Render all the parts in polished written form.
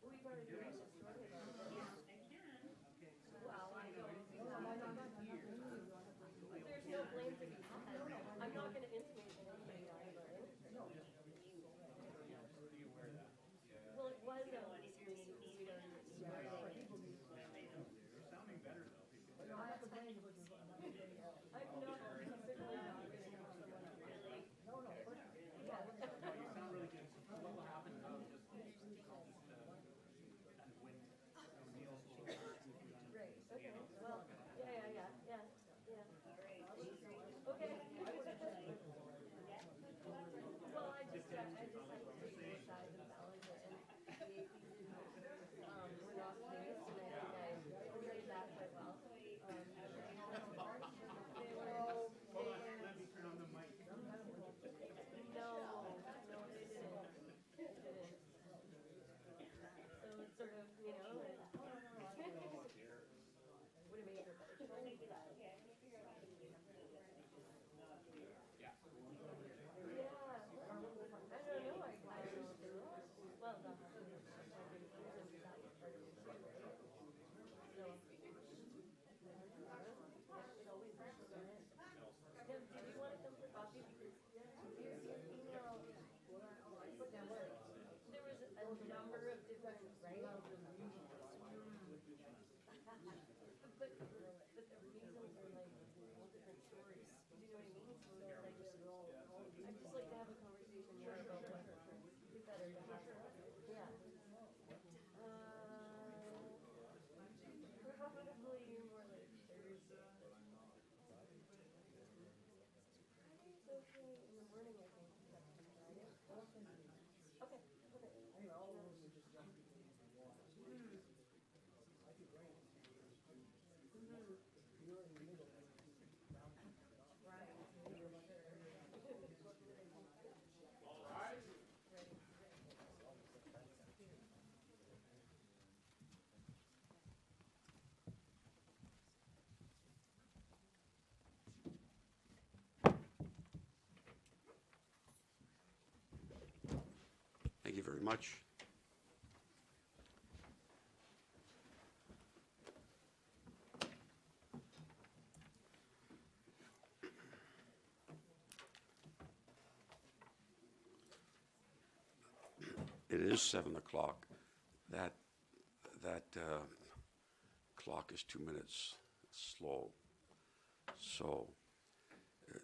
We've already finished this story about it. Well, I don't. There's no blame to be had. I'm not going to intimate anybody either. Well, it was at least sweeter in the spring. You're sounding better though. I'm not particularly not going to have someone really. No, yeah. You sound really good. So what will happen is I'll just kind of win Neil's Great. Okay. Well, yeah. Okay. Well, I just had to take both sides and balance it, and the APs were not pleased, and I think I portrayed that quite well. They were. Hold on, let me turn on the mic. No, they didn't. So it's sort of, would have made for a better show. Yeah. Yeah, I don't know. I don't know if they will. Well, no. So, did you want to come for coffee? Because your email, there was a number of different, right? But the reasons are like all different stories. Do you know what I mean? So like, I'd just like to have a conversation more about what would be better to have. Yeah. Probably more like Thursday. Friday's okay in the morning, I think. Friday. Okay. I mean, all of them would just jump into the water. You're in the middle. Right. All right. Thank you very much. It is 7 o'clock. That clock is 2 minutes slow. So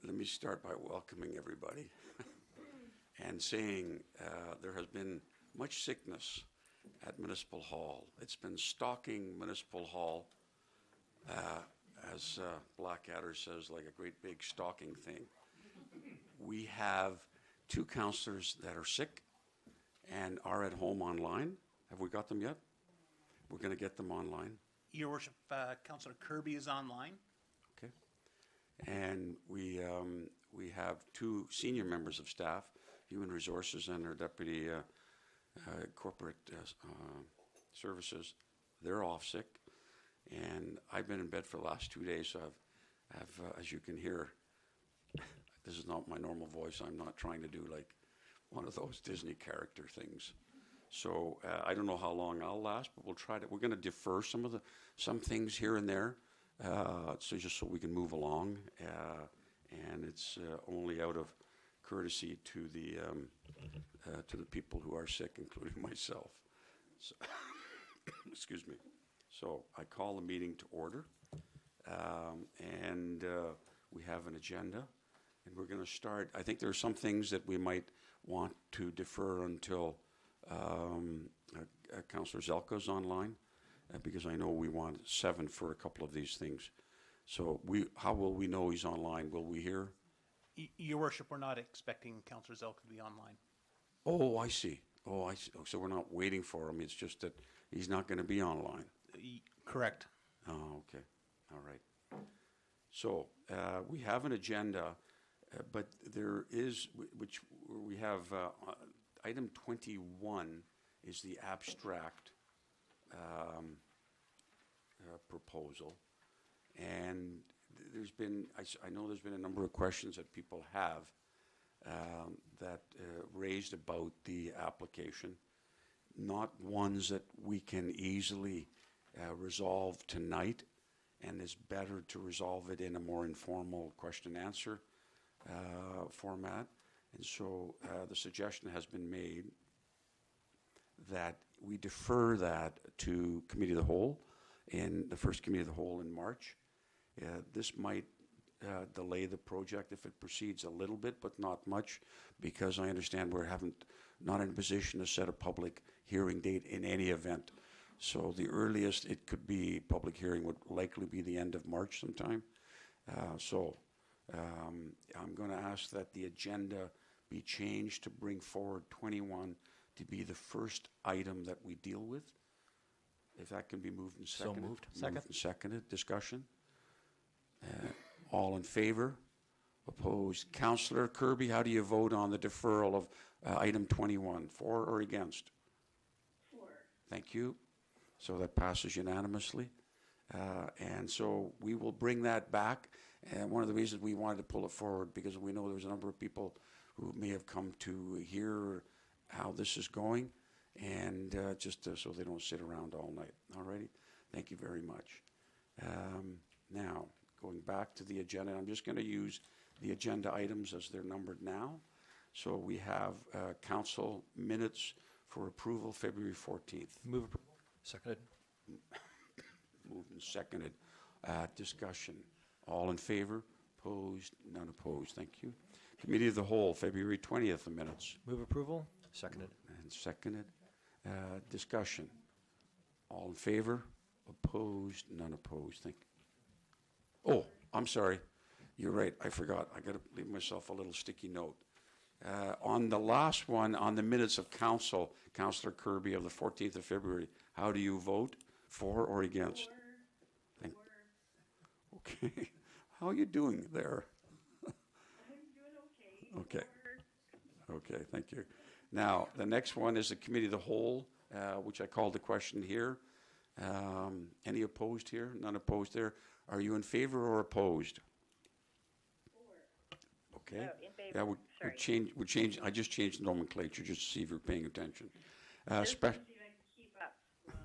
let me start by welcoming everybody and saying there has been much sickness at Municipal Hall. It's been stalking Municipal Hall, as Blackadder says, like a great big stalking thing. We have 2 councillors that are sick and are at home online. Have we got them yet? We're going to get them online. Your Worship, Councillor Kirby is online. Okay. And we have 2 senior members of staff, Human Resources and our Deputy Corporate Services. They're off sick. And I've been in bed for the last 2 days, so I've as you can hear, this is not my normal voice. I'm not trying to do like one of those Disney character things. So I don't know how long I'll last, but we'll try to. We're going to defer some things here and there, so just so we can move along. And it's only out of courtesy to the people who are sick, including myself. So excuse me. So I call the meeting to order, and we have an agenda, and we're going to start. I think there are some things that we might want to defer until Councillor Zelka's online, because I know we want 7 for a couple of these things. So how will we know he's online? Will we hear? Your Worship, we're not expecting Councillor Zelka to be online. Oh, I see. Oh, so we're not waiting for him. It's just that he's not going to be online. Correct. Oh, okay. All right. So we have an agenda, but there is, which we have, item 21 is the abstract proposal. And there's been, I know there's been a number of questions that people have that raised about the application. not ones that we can easily resolve tonight, and it's better to resolve it in a more informal question-answer format. And so the suggestion has been made that we defer that to Committee of the Whole, in the first Committee of the Whole in March. This might delay the project if it proceeds a little bit, but not much, because I understand we're not in a position to set a public hearing date in any event. So the earliest it could be public hearing would likely be the end of March sometime. I'm going to ask that the agenda be changed to bring forward 21 to be the first item that we deal with. If that can be moved and seconded. So moved. Second. Moved and seconded. Discussion. All in favor? Opposed? Councillor Kirby, how do you vote on the deferral of item 21? For or against? For. Thank you. So that passes unanimously. And so we will bring that back. And one of the reasons we wanted to pull it forward, because we know there's a number of people who may have come to hear how this is going, and so they don't sit around all night. All righty? Thank you very much. Now, going back to the agenda, I'm just going to use the agenda items as they're numbered now. So we have council minutes for approval February 14th. Move approval. Seconded. Moved and seconded. Discussion. All in favor? Opposed? None opposed. Thank you. Committee of the Whole, February 20th, the minutes. Move approval. Seconded. And seconded. Discussion. All in favor? Opposed? None opposed. Thank you. Oh, I'm sorry. You're right. I forgot. I got to leave myself a little sticky note. On the last one, on the minutes of council, Councillor Kirby of the 14th of February, how do you vote? For or against? Thank Okay. How are you doing there? I'm doing okay. Okay. Okay, thank you. Now, the next one is the Committee of the Whole, which I called the question here. Any opposed here? None opposed there. Are you in favor or opposed? Okay. Oh, in favor. Yeah, we change. I just changed the nomenclature just to see if you're paying attention. Just to see if I can keep up. Well,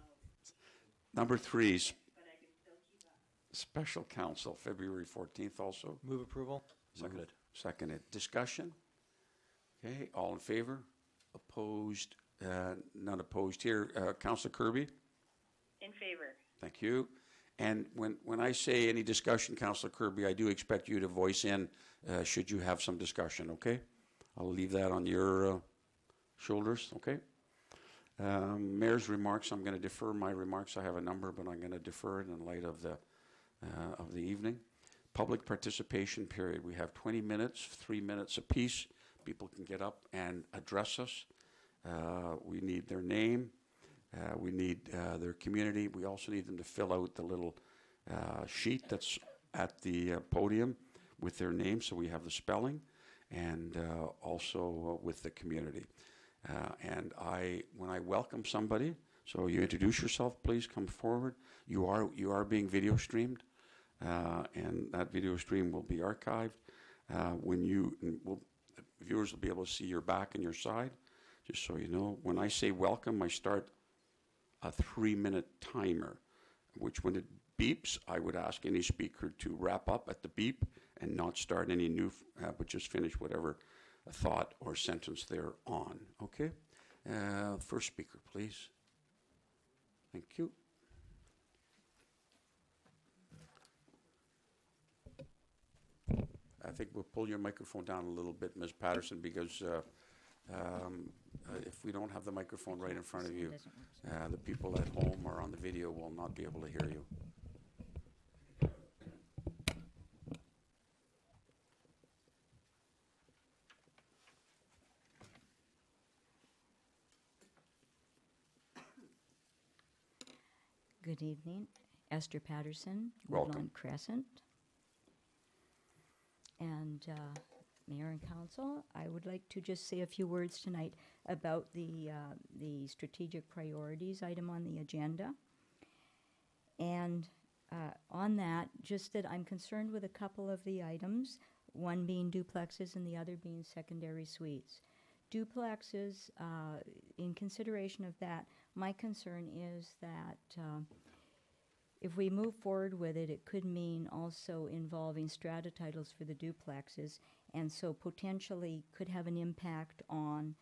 Number 3, but I can still keep up. Special Council, February 14th also. Move approval. Seconded. Moved, seconded. Discussion? Okay, all in favor? Opposed? None opposed here. Councillor Kirby? In favor. Thank you. And when I say any discussion, Councillor Kirby, I do expect you to voice in should you have some discussion, okay? I'll leave that on your shoulders, okay? Mayor's remarks, I'm going to defer my remarks. I have a number, but I'm going to defer it in light of the evening. Public participation period. We have 20 minutes, 3 minutes apiece. People can get up and address us. We need their name. We need their community. We also need them to fill out the little sheet that's at the podium with their name, so we have the spelling, and also with the community. And when I welcome somebody, so you introduce yourself, please come forward. You are being video streamed, and that video stream will be archived. Viewers will be able to see your back and your side, just so you know. When I say welcome, I start a 3-minute timer, which when it beeps, I would ask any speaker to wrap up at the beep and not start any new, but just finish whatever thought or sentence they're on. Okay? First speaker, please. Thank you. I think we'll pull your microphone down a little bit, Ms. Patterson, because if we don't have the microphone right in front of you, the people at home or on the video will not be able to hear you. Good evening. Esther Patterson, Welcome. Woodlawn Crescent. And Mayor and Council, I would like to just say a few words tonight about the strategic priorities item on the agenda. And on that, just that I'm concerned with a couple of the items, one being duplexes and the other being secondary suites. duplexes, in consideration of that, my concern is that if we move forward with it, it could mean also involving strata titles for the duplexes, and so potentially could have an impact on,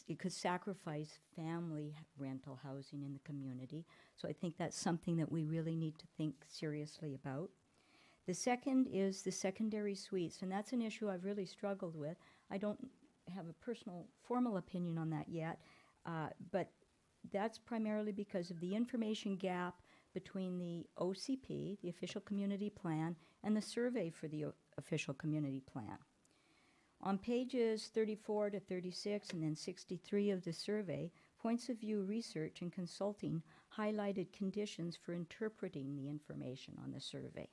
it could sacrifice family rental housing in the community. So I think that's something that we really need to think seriously about. The second is the secondary suites, and that's an issue I've really struggled with. I don't have a personal formal opinion on that yet, but that's primarily because of the information gap between the OCP, the Official Community Plan, and the survey for the Official Community Plan. On pages 34 to 36 and then 63 of the survey, Points of View Research and Consulting highlighted conditions for interpreting the information on the survey.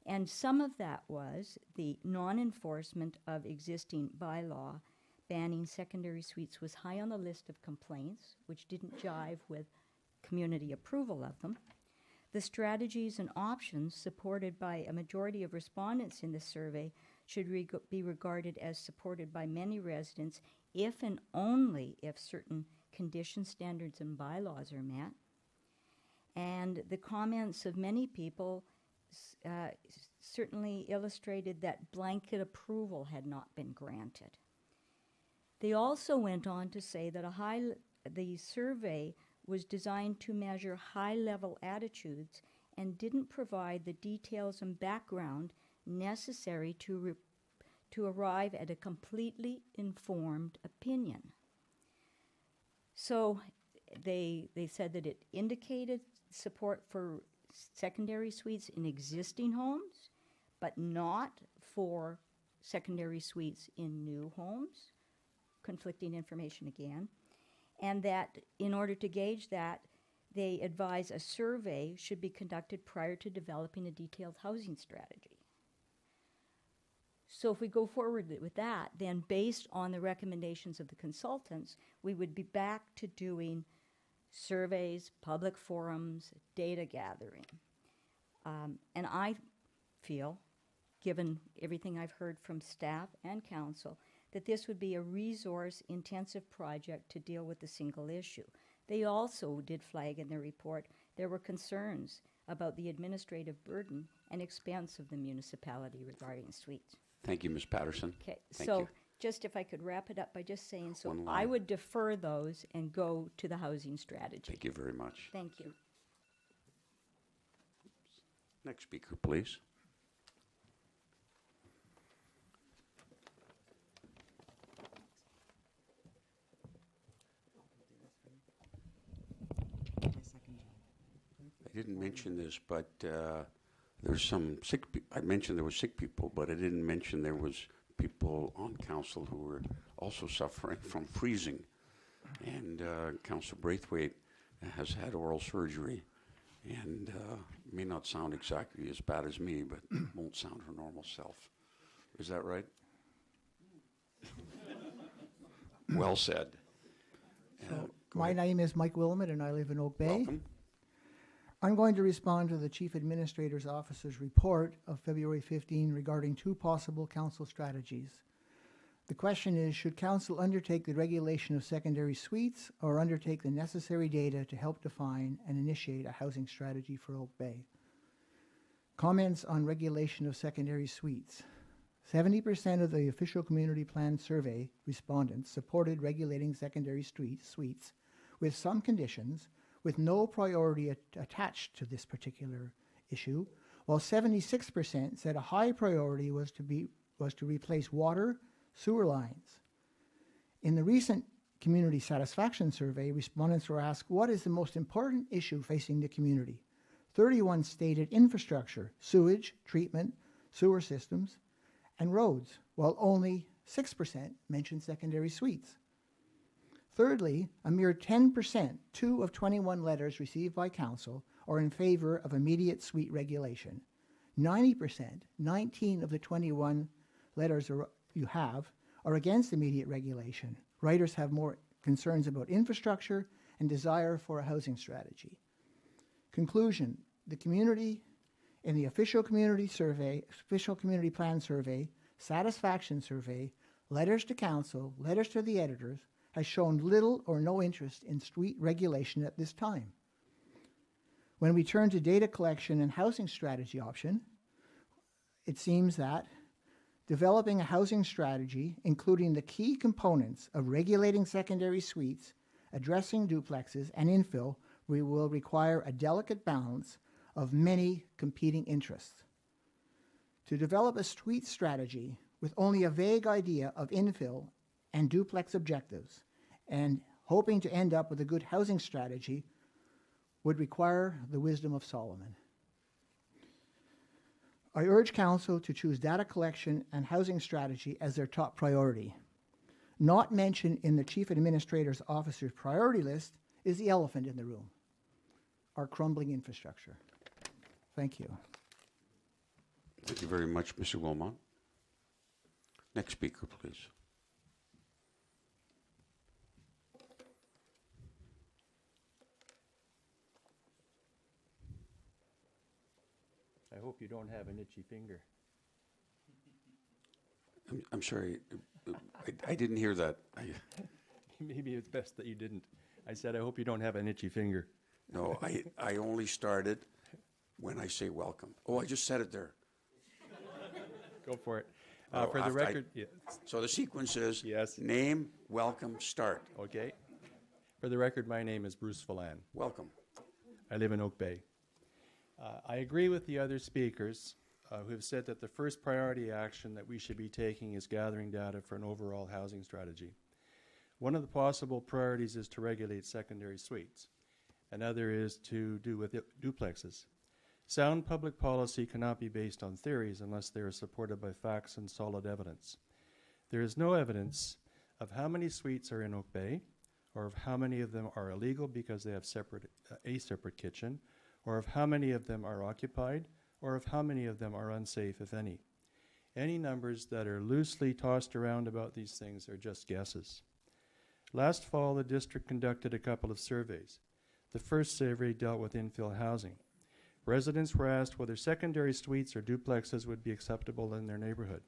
And some of that was the non-enforcement of existing bylaw banning secondary suites was high on the list of complaints, which didn't jive with community approval of them. The strategies and options supported by a majority of respondents in the survey should be regarded as supported by many residents if and only if certain condition standards and bylaws are met. And the comments of many people certainly illustrated that blanket approval had not been granted. They also went on to say that the survey was designed to measure high-level attitudes and didn't provide the details and background necessary to arrive at a completely informed opinion. So they said that it indicated support for secondary suites in existing homes, but not for secondary suites in new homes, conflicting information again, and that in order to gauge that, they advise a survey should be conducted prior to developing a detailed housing strategy. So if we go forward with that, then based on the recommendations of the consultants, we would be back to doing surveys, public forums, data gathering. And I feel, given everything I've heard from staff and council, that this would be a resource-intensive project to deal with the single issue. They also did flag in their report there were concerns about the administrative burden and expense of the municipality regarding suites. Thank you, Ms. Patterson. Okay, Thank so you. just if I could wrap it up by just saying, so One I line. would defer those and go to the housing strategy. Thank you very much. Thank you. Next speaker, please. I didn't mention this, but there's some sick people. I mentioned there were sick people, but I didn't mention there was people on council who were also suffering from freezing. And Councillor Braithwaite has had oral surgery and may not sound exactly as bad as me, but won't sound her normal self. Is that right? Well said. My name is Mike Willamette, and I live in Oak Bay. Welcome. I'm going to respond to the Chief Administrator's Office's report of February 15 regarding two possible council strategies. The question is, should council undertake the regulation of secondary suites or undertake the necessary data to help define and initiate a housing strategy for Oak Bay? Comments on regulation of secondary suites. 70% of the Official Community Plan survey respondents supported regulating secondary suites with some conditions, with no priority attached to this particular issue, while 76% said a high priority was to replace water, sewer lines. In the recent community satisfaction survey, respondents were asked, what is the most important issue facing the community? 31 stated infrastructure, sewage, treatment, sewer systems, and roads, while only 6% mentioned secondary suites. Thirdly, a mere 10%, 2 of 21 letters received by council, are in favor of immediate suite regulation. 90%, 19 of the 21 letters you have, are against immediate regulation. Writers have more concerns about infrastructure and desire for a housing strategy. Conclusion, the community in the Official Community Survey, Official Community Plan Survey, Satisfaction Survey, letters to council, letters to the editors, has shown little or no interest in street regulation at this time. When we turn to data collection and housing strategy option, it seems that developing a housing strategy, including the key components of regulating secondary suites, addressing duplexes, and infill, we will require a delicate balance of many competing interests. To develop a suite strategy with only a vague idea of infill and duplex objectives and hoping to end up with a good housing strategy would require the wisdom of Solomon. I urge council to choose data collection and housing strategy as their top priority. Not mentioned in the Chief Administrator's Officer's priority list is the elephant in the room, our crumbling infrastructure. Thank you. Thank you very much, Mr. Wilmot. Next speaker, please. I hope you don't have an itchy finger. I'm sorry, I didn't hear that. Maybe it's best that you didn't. I said, I hope you don't have an itchy finger. No, I only started when I say welcome. Oh, I just said it there. Go for it. Oh, For the after record, So the sequence is Yes. name, welcome, start. okay. For the record, my name is Bruce Phelan. Welcome. I live in Oak Bay. I agree with the other speakers who have said that the first priority action that we should be taking is gathering data for an overall housing strategy. One of the possible priorities is to regulate secondary suites. Another is to do with duplexes. Sound public policy cannot be based on theories unless they are supported by facts and solid evidence. There is no evidence of how many suites are in Oak Bay, or of how many of them are illegal because they have a separate kitchen, or of how many of them are occupied, or of how many of them are unsafe, if any. Any numbers that are loosely tossed around about these things are just guesses. Last fall, the district conducted a couple of surveys. The first survey dealt with infill housing. Residents were asked whether secondary suites or duplexes would be acceptable in their neighborhood.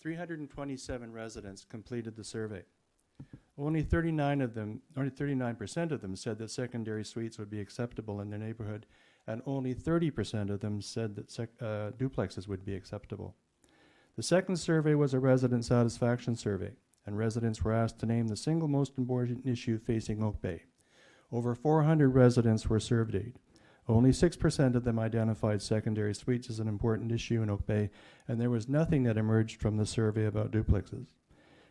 327 residents completed the survey. Only 39% of them said that secondary suites would be acceptable in their neighborhood, and only 30% of them said that duplexes would be acceptable. The second survey was a resident satisfaction survey, and residents were asked to name the single most important issue facing Oak Bay. Over 400 residents were surveyed. Only 6% of them identified secondary suites as an important issue in Oak Bay, and there was nothing that emerged from the survey about duplexes.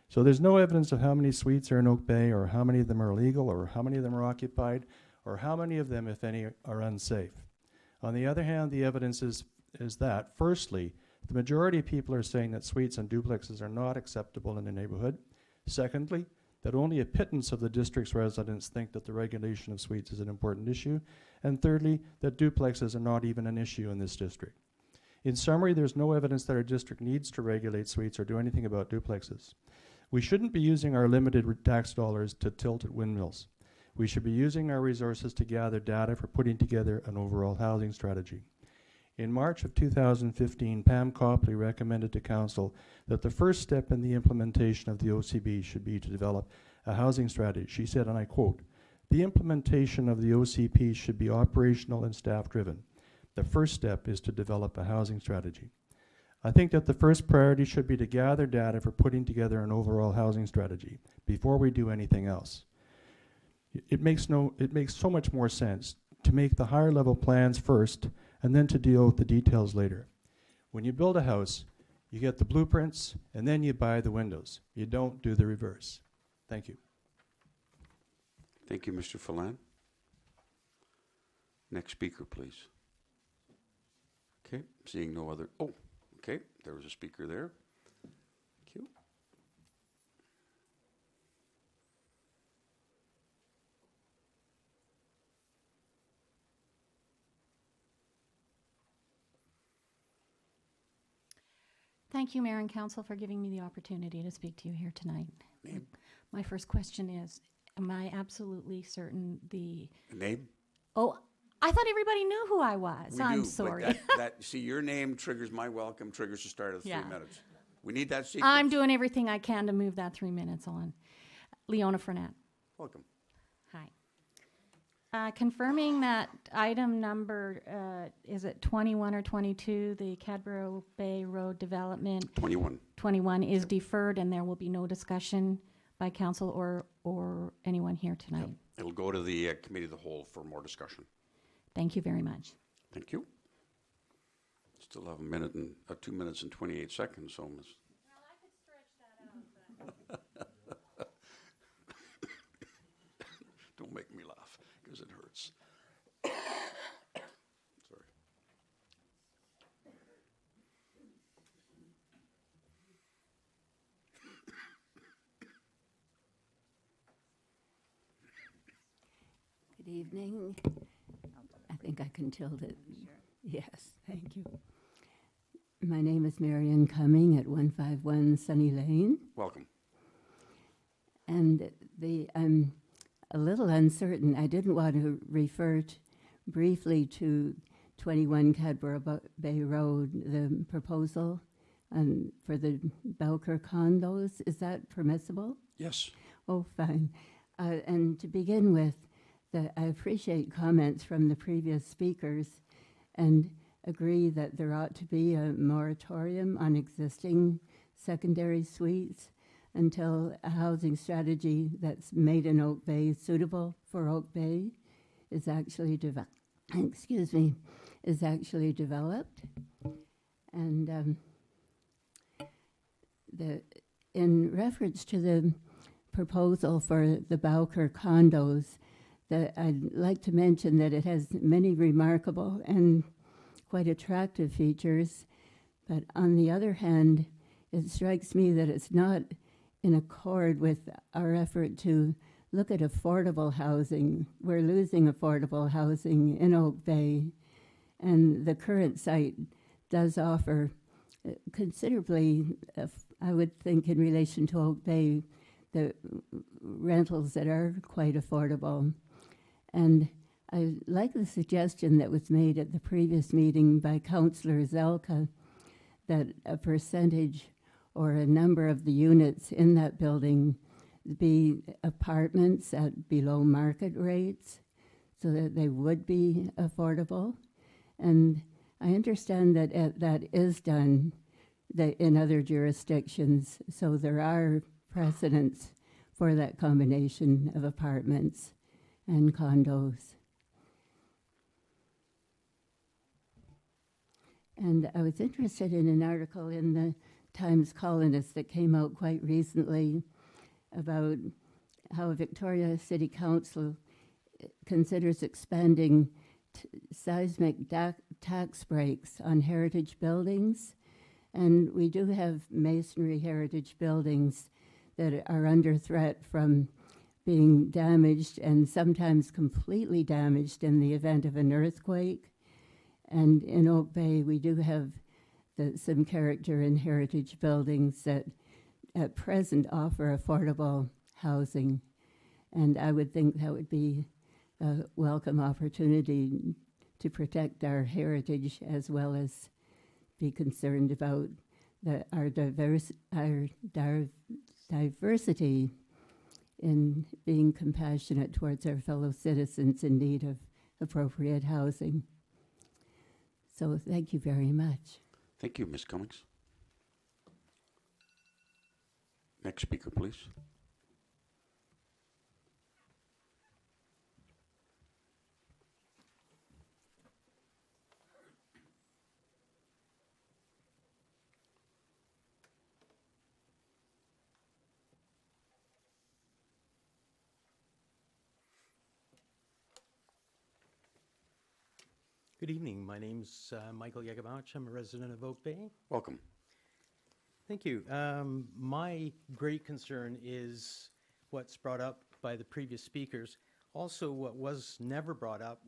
So there's no evidence of how many suites are in Oak Bay, or how many of them are illegal, or how many of them are occupied, or how many of them, if any, are unsafe. On the other hand, the evidence is that, firstly, the majority of people are saying that suites and duplexes are not acceptable in the neighborhood. Secondly, that only a pittance of the district's residents think that the regulation of suites is an important issue. And thirdly, that duplexes are not even an issue in this district. In summary, there's no evidence that our district needs to regulate suites or do anything about duplexes. We shouldn't be using our limited tax dollars to tilt at windmills. We should be using our resources to gather data for putting together an overall housing strategy. In March of 2015, Pam Copley recommended to Council that the first step in the implementation of the OCB should be to develop a housing strategy. She said, and I quote, "The implementation of the OCP should be operational and staff-driven. The first step is to develop a housing strategy." I think that the first priority should be to gather data for putting together an overall housing strategy before we do anything else. It makes so much more sense to make the higher level plans first and then to deal with the details later. When you build a house, you get the blueprints and then you buy the windows. You don't do the reverse. Thank you. Thank you, Mr. Phelan. Next speaker, please. Okay, seeing no other. Oh, okay, there was a speaker there. Thank you. Thank you, Mayor and Council, for giving me the opportunity to speak to you here tonight. Name? My first question is, am I absolutely certain the... Name? Oh, I thought everybody knew who I was. We I'm do, sorry. But see, your name triggers my welcome, triggers the start of 3 Yeah. minutes. We need that sequence. I'm doing everything I can to move that 3 minutes on. Leona Fournette. Welcome. Hi. Confirming that item number, is it 21 or 22, the Cadborough Bay Road Development? 21. 21 is deferred, and there will be no discussion by council or anyone here tonight. Yep. It'll go to the committee of the whole for more discussion. Thank you very much. Thank you. Still have 2 minutes and 28 seconds, so Ms. Well, I could stretch that out. Don't make me laugh, because it hurts. Sorry. Good evening. I think I can tilt it. Sure. Yes, thank you. My name is Marion Cumming at 151 Sunny Lane. Welcome. And I'm a little uncertain. I didn't want to refer briefly to 21 Cadborough Bay Road, the proposal for the Bowker condos. Is that permissible? Yes. Oh, fine. And to begin with, I appreciate comments from the previous speakers and agree that there ought to be a moratorium on existing secondary suites until a housing strategy that's made in Oak Bay suitable for Oak Bay is actually developed. And in reference to the proposal for the Bowker condos, I'd like to mention that it has many remarkable and quite attractive features, but on the other hand, it strikes me that it's not in accord with our effort to look at affordable housing. We're losing affordable housing in Oak Bay, and the current site does offer considerably, I would think, in relation to Oak Bay, the rentals that are quite affordable. And I like the suggestion that was made at the previous meeting by Councillor Zelka that a percentage or a number of the units in that building be apartments at below market rates so that they would be affordable. And I understand that that is done in other jurisdictions, so there are precedents for that combination of apartments and condos. And I was interested in an article in the Times Colonist that came out quite recently about how Victoria City Council considers expanding seismic tax breaks on heritage buildings. And we do have masonry heritage buildings that are under threat from being damaged and sometimes completely damaged in the event of an earthquake. And in Oak Bay, we do have some character in heritage buildings that at present offer affordable housing. And I would think that would be a welcome opportunity to protect our heritage as well as be concerned about our diversity in being compassionate towards our fellow citizens in need of appropriate housing. So thank you very much. Thank you, Ms. Cummings. Next speaker, please. Good evening. My name's Michael Yagamoto. I'm a resident of Oak Bay. Welcome. Thank you. My great concern is what's brought up by the previous speakers. Also, what was never brought up,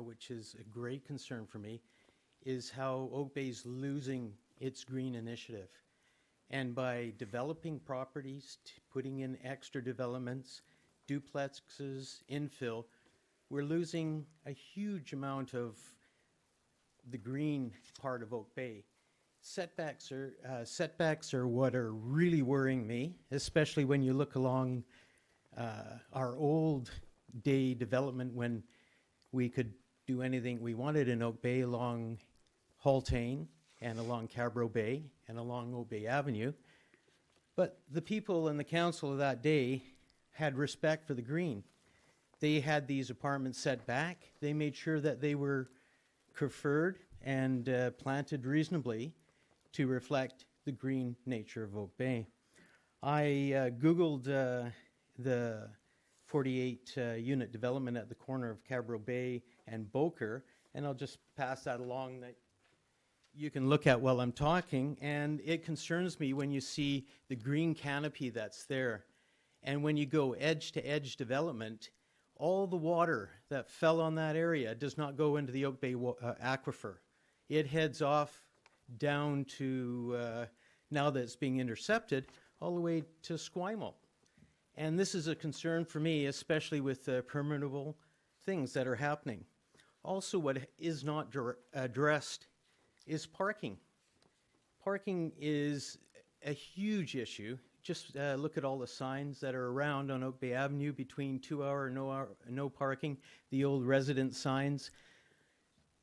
which is a great concern for me, is how Oak Bay's losing its green initiative. And by developing properties, putting in extra developments, duplexes, infill, we're losing a huge amount of the green part of Oak Bay. Setbacks are what are really worrying me, especially when you look along our old day development when we could do anything we wanted in Oak Bay along Haltane and along Cabro Bay and along Oak Bay Avenue. But the people in the council of that day had respect for the green. They had these apartments set back. They made sure that they were preferred and planted reasonably to reflect the green nature of Oak Bay. I Googled the 48 unit development at the corner of Cabro Bay and Boker, and I'll just pass that along that you can look at while I'm talking. And it concerns me when you see the green canopy that's there. And when you go edge to edge development, all the water that fell on that area does not go into the Oak Bay aquifer. It heads off down to, now that it's being intercepted, all the way to Esquimalt. And this is a concern for me, especially with permittable things that are happening. Also, what is not addressed is parking. Parking is a huge issue. Just look at all the signs that are around on Oak Bay Avenue between 2 hour and no parking, the old resident signs.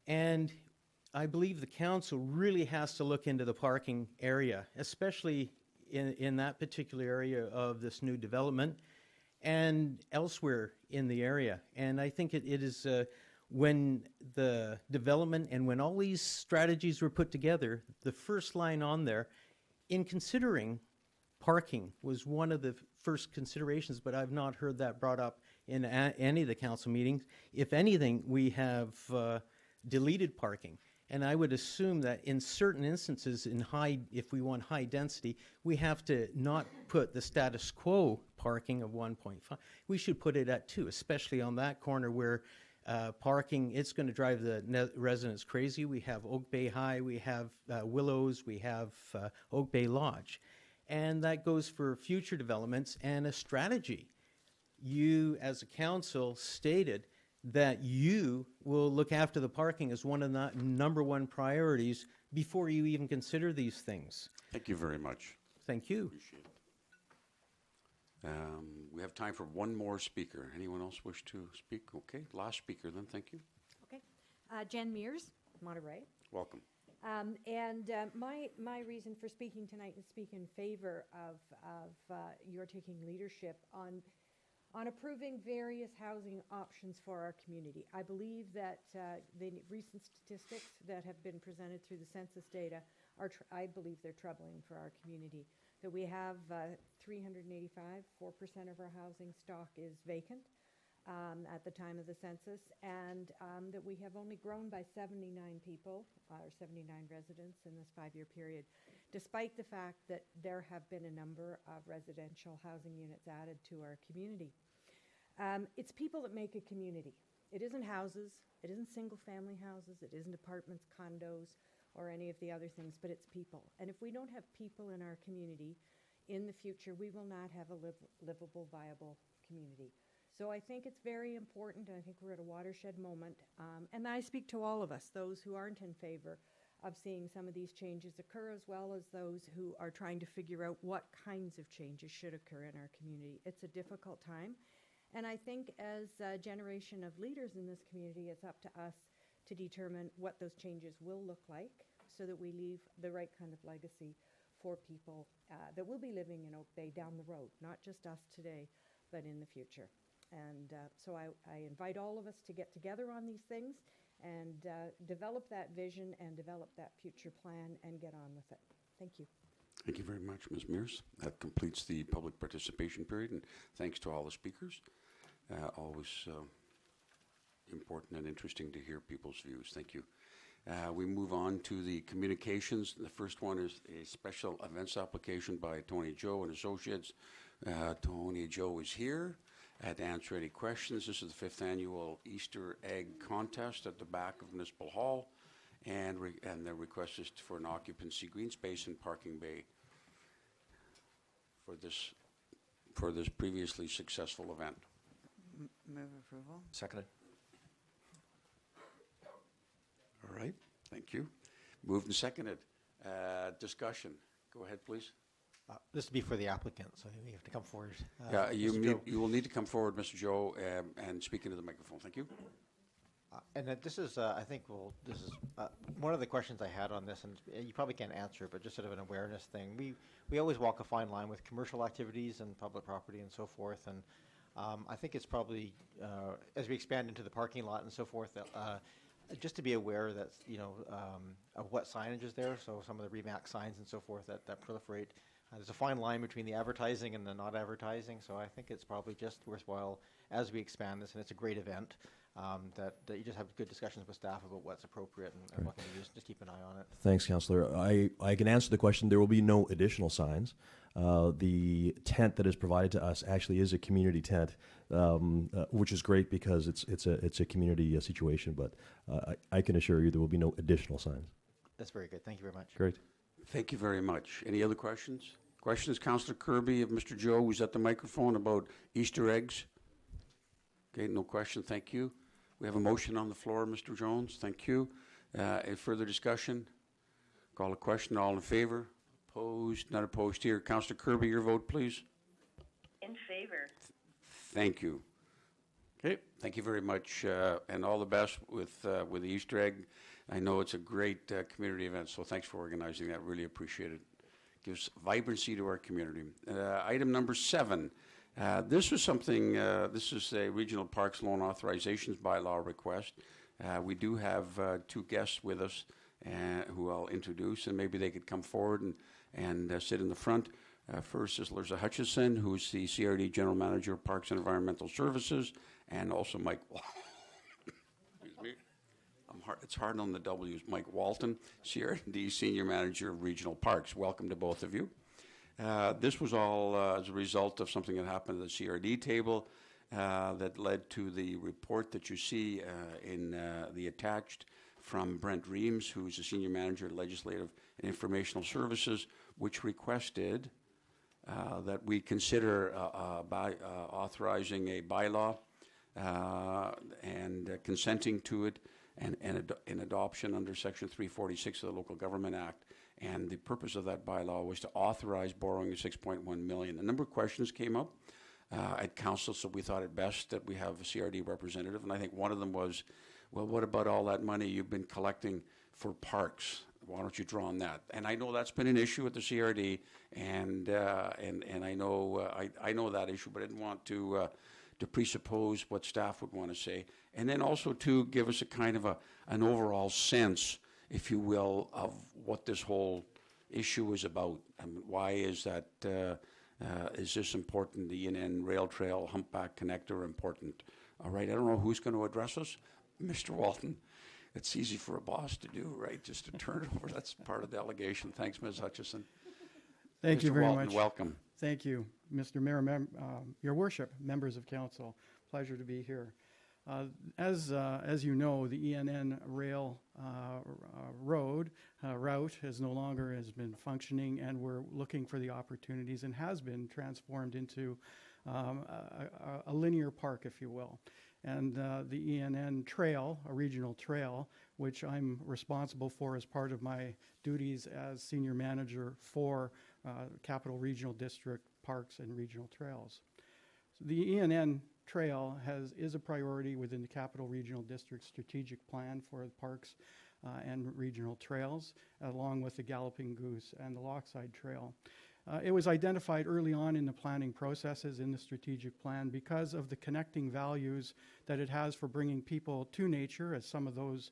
And I believe the council really has to look into the parking area, especially in that particular area of this new development and elsewhere in the area. And I think it is when the development and when all these strategies were put together, the first line on there, in considering parking, was one of the first considerations, but I've not heard that brought up in any of the council meetings. If anything, we have deleted parking. And I would assume that in certain instances, if we want high density, we have to not put the status quo parking of 1.5. We should put it at 2, especially on that corner where parking, it's going to drive the residents crazy. We have Oak Bay High, we have Willows, we have Oak Bay Lodge. And that goes for future developments and a strategy. You, as a council, stated that you will look after the parking as one of the number one priorities before you even consider these things. Thank you very much. Thank you. Appreciate it. We have time for one more speaker. Anyone else wish to speak? Okay, last speaker then, thank you. Okay. Jen Mears, Monterey. Welcome. My reason for speaking tonight is speak in favor of your taking leadership on approving various housing options for our community. I believe that the recent statistics that have been presented through the census data I believe they're troubling for our community. That we have 385, 4% of our housing stock is vacant at the time of the census, and that we have only grown by 79 people, or 79 residents in this 5-year period, despite the fact that there have been a number of residential housing units added to our community. It's people that make a community. It isn't houses, it isn't single-family houses, it isn't apartments, condos, or any of the other things, but it's people. And if we don't have people in our community, in the future, we will not have a livable, viable community. So I think it's very important, and I think we're at a watershed moment. And I speak to all of us, those who aren't in favor of seeing some of these changes occur, as well as those who are trying to figure out what kinds of changes should occur in our community. It's a difficult time. And I think as a generation of leaders in this community, it's up to us to determine what those changes will look like so that we leave the right kind of legacy for people that will be living in Oak Bay down the road, not just us today, but in the future. And so I invite all of us to get together on these things and develop that vision and develop that future plan and get on with it. Thank you. Thank you very much, Ms. Mears. That completes the public participation period, and thanks to all the speakers. Always important and interesting to hear people's views. Thank you. We move on to the communications. The first one is a special events application by Tony Joe and Associates. Tony Joe is here to answer any questions. This is the 5th annual Easter egg contest at the back of Municipal Hall, and the request is for an occupancy Greenspace and parking bay for this previously successful event. Move approval. Seconded. All right, thank you. Moved and seconded. Discussion. Go ahead, please. This would be for the applicant, so you have to come forward. Yeah, Mr. Joe. you will need to come forward, Mr. Joe, and speak into the microphone. Thank you. And this is, I think, this is one of the questions I had on this, and you probably can't answer, but just sort of an awareness thing. We always walk a fine line with commercial activities and public property and so forth, and I think it's probably, as we expand into the parking lot and so forth, just to be aware that, of what signage is there, so some of the REMAX signs and so forth that proliferate. There's a fine line between the advertising and the not advertising, so I think it's probably just worthwhile as we expand this, and it's a great event, that you just have good discussions with staff about what's appropriate and what can be used. Just keep an eye on it. Thanks, Councillor. I can answer the question. There will be no additional signs. The tent that is provided to us actually is a community tent, which is great because it's a community situation. But I can assure you there will be no additional signs. That's very good. Thank you very much. Great. Thank you very much. Any other questions? Questions, Councillor Kirby of Mr. Joe, who's at the microphone, about Easter eggs? Okay, no question. Thank you. We have a motion on the floor, Mr. Jones. Thank you. Any further discussion? Call a question. All in favor? Opposed? Not opposed here. Councillor Kirby, your vote, please. In favor. Thank you. Okay, thank you very much, and all the best with the Easter egg. I know it's a great community event, so thanks for organizing that. Really appreciate it. Gives vibrancy to our community. Item number 7. This was something, this is a Regional Parks Loan Authorizations bylaw request. We do have 2 guests with us who I'll introduce, and maybe they could come forward and sit in the front. First is Larissa Hutchison, who's the CRD General Manager of Parks and Environmental Services, and also Mike, excuse me, it's hard on the W's, Mike Walton, CRD Senior Manager of Regional Parks. Welcome to both of you. This was all as a result of something that happened at the CRD table that led to the report that you see in the attached from Brent Reams, who's the Senior Manager of Legislative and Informational Services, which requested that we consider authorizing a bylaw and consenting to it and adoption under Section 346 of the Local Government Act. And the purpose of that bylaw was to authorize borrowing of $6.1 million. A number of questions came up at council, so we thought it best that we have a CRD representative. And I think one of them was, well, what about all that money you've been collecting for parks? Why don't you draw on that? And I know that's been an issue at the CRD, and I know that issue, but I didn't want to presuppose what staff would want to say. And then also to give us a kind of an overall sense, if you will, of what this whole issue is about. Why is that, is this important? The ENN Rail Trail Humpback Connector important? All right, I don't know who's going to address us. Mr. Walton. It's easy for a boss to do, right? Just to turn it over. That's part of the delegation. Thanks, Ms. Hutchison. Thank you very Walton, much. Welcome. Thank you, Mr. Mayor, Your Worship, members of council. Pleasure to be here. As you know, the ENN rail route is no longer has been functioning, and we're looking for the opportunities and has been transformed into a linear park, if you will. And the ENN trail, a regional trail, which I'm responsible for as part of my duties as senior manager for Capital Regional District Parks and Regional Trails. So the ENN trail is a priority within the Capital Regional District strategic plan for the parks and regional trails, along with the Galloping Goose and the Lochside Trail. It was identified early on in the planning processes in the strategic plan because of the connecting values that it has for bringing people to nature, as some of those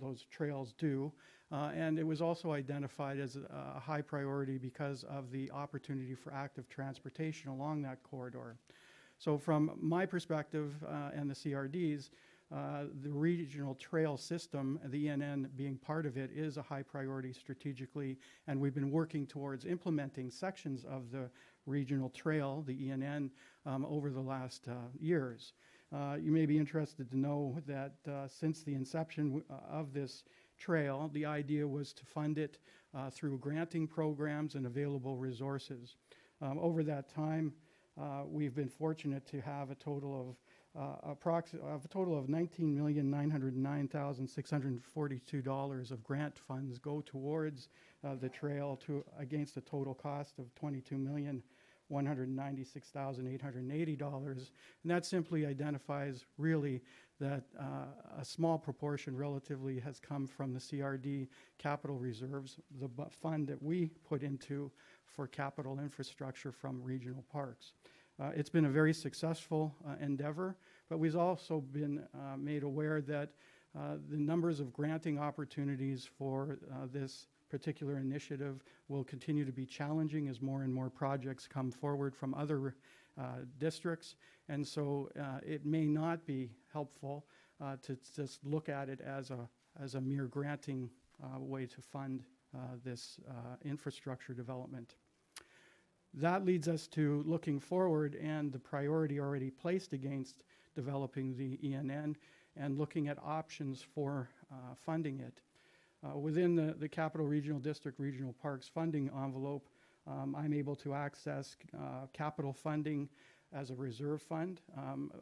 those trails do. And it was also identified as a high priority because of the opportunity for active transportation along that corridor. So from my perspective and the CRD's, the regional trail system, the ENN being part of it, is a high priority strategically, and we've been working towards implementing sections of the regional trail, the ENN, over the last years. You may be interested to know that since the inception of this trail, the idea was to fund it through granting programs and available resources. Over that time, we've been fortunate to have a total of of a total of $19,909,642 of grant funds go towards the trail against a total cost of $22,196,880. And that simply identifies really that a small proportion relatively has come from the CRD capital reserves, the fund that we put into for capital infrastructure from regional parks. It's been a very successful endeavor, but we've also been made aware that the numbers of granting opportunities for this particular initiative will continue to be challenging as more and more projects come forward from other districts. And so it may not be helpful to just look at it as a mere granting way to fund this infrastructure development. That leads us to looking forward and the priority already placed against developing the ENN and looking at options for funding it. Within the Capital Regional District Regional Parks funding envelope, I'm able to access capital funding as a reserve fund.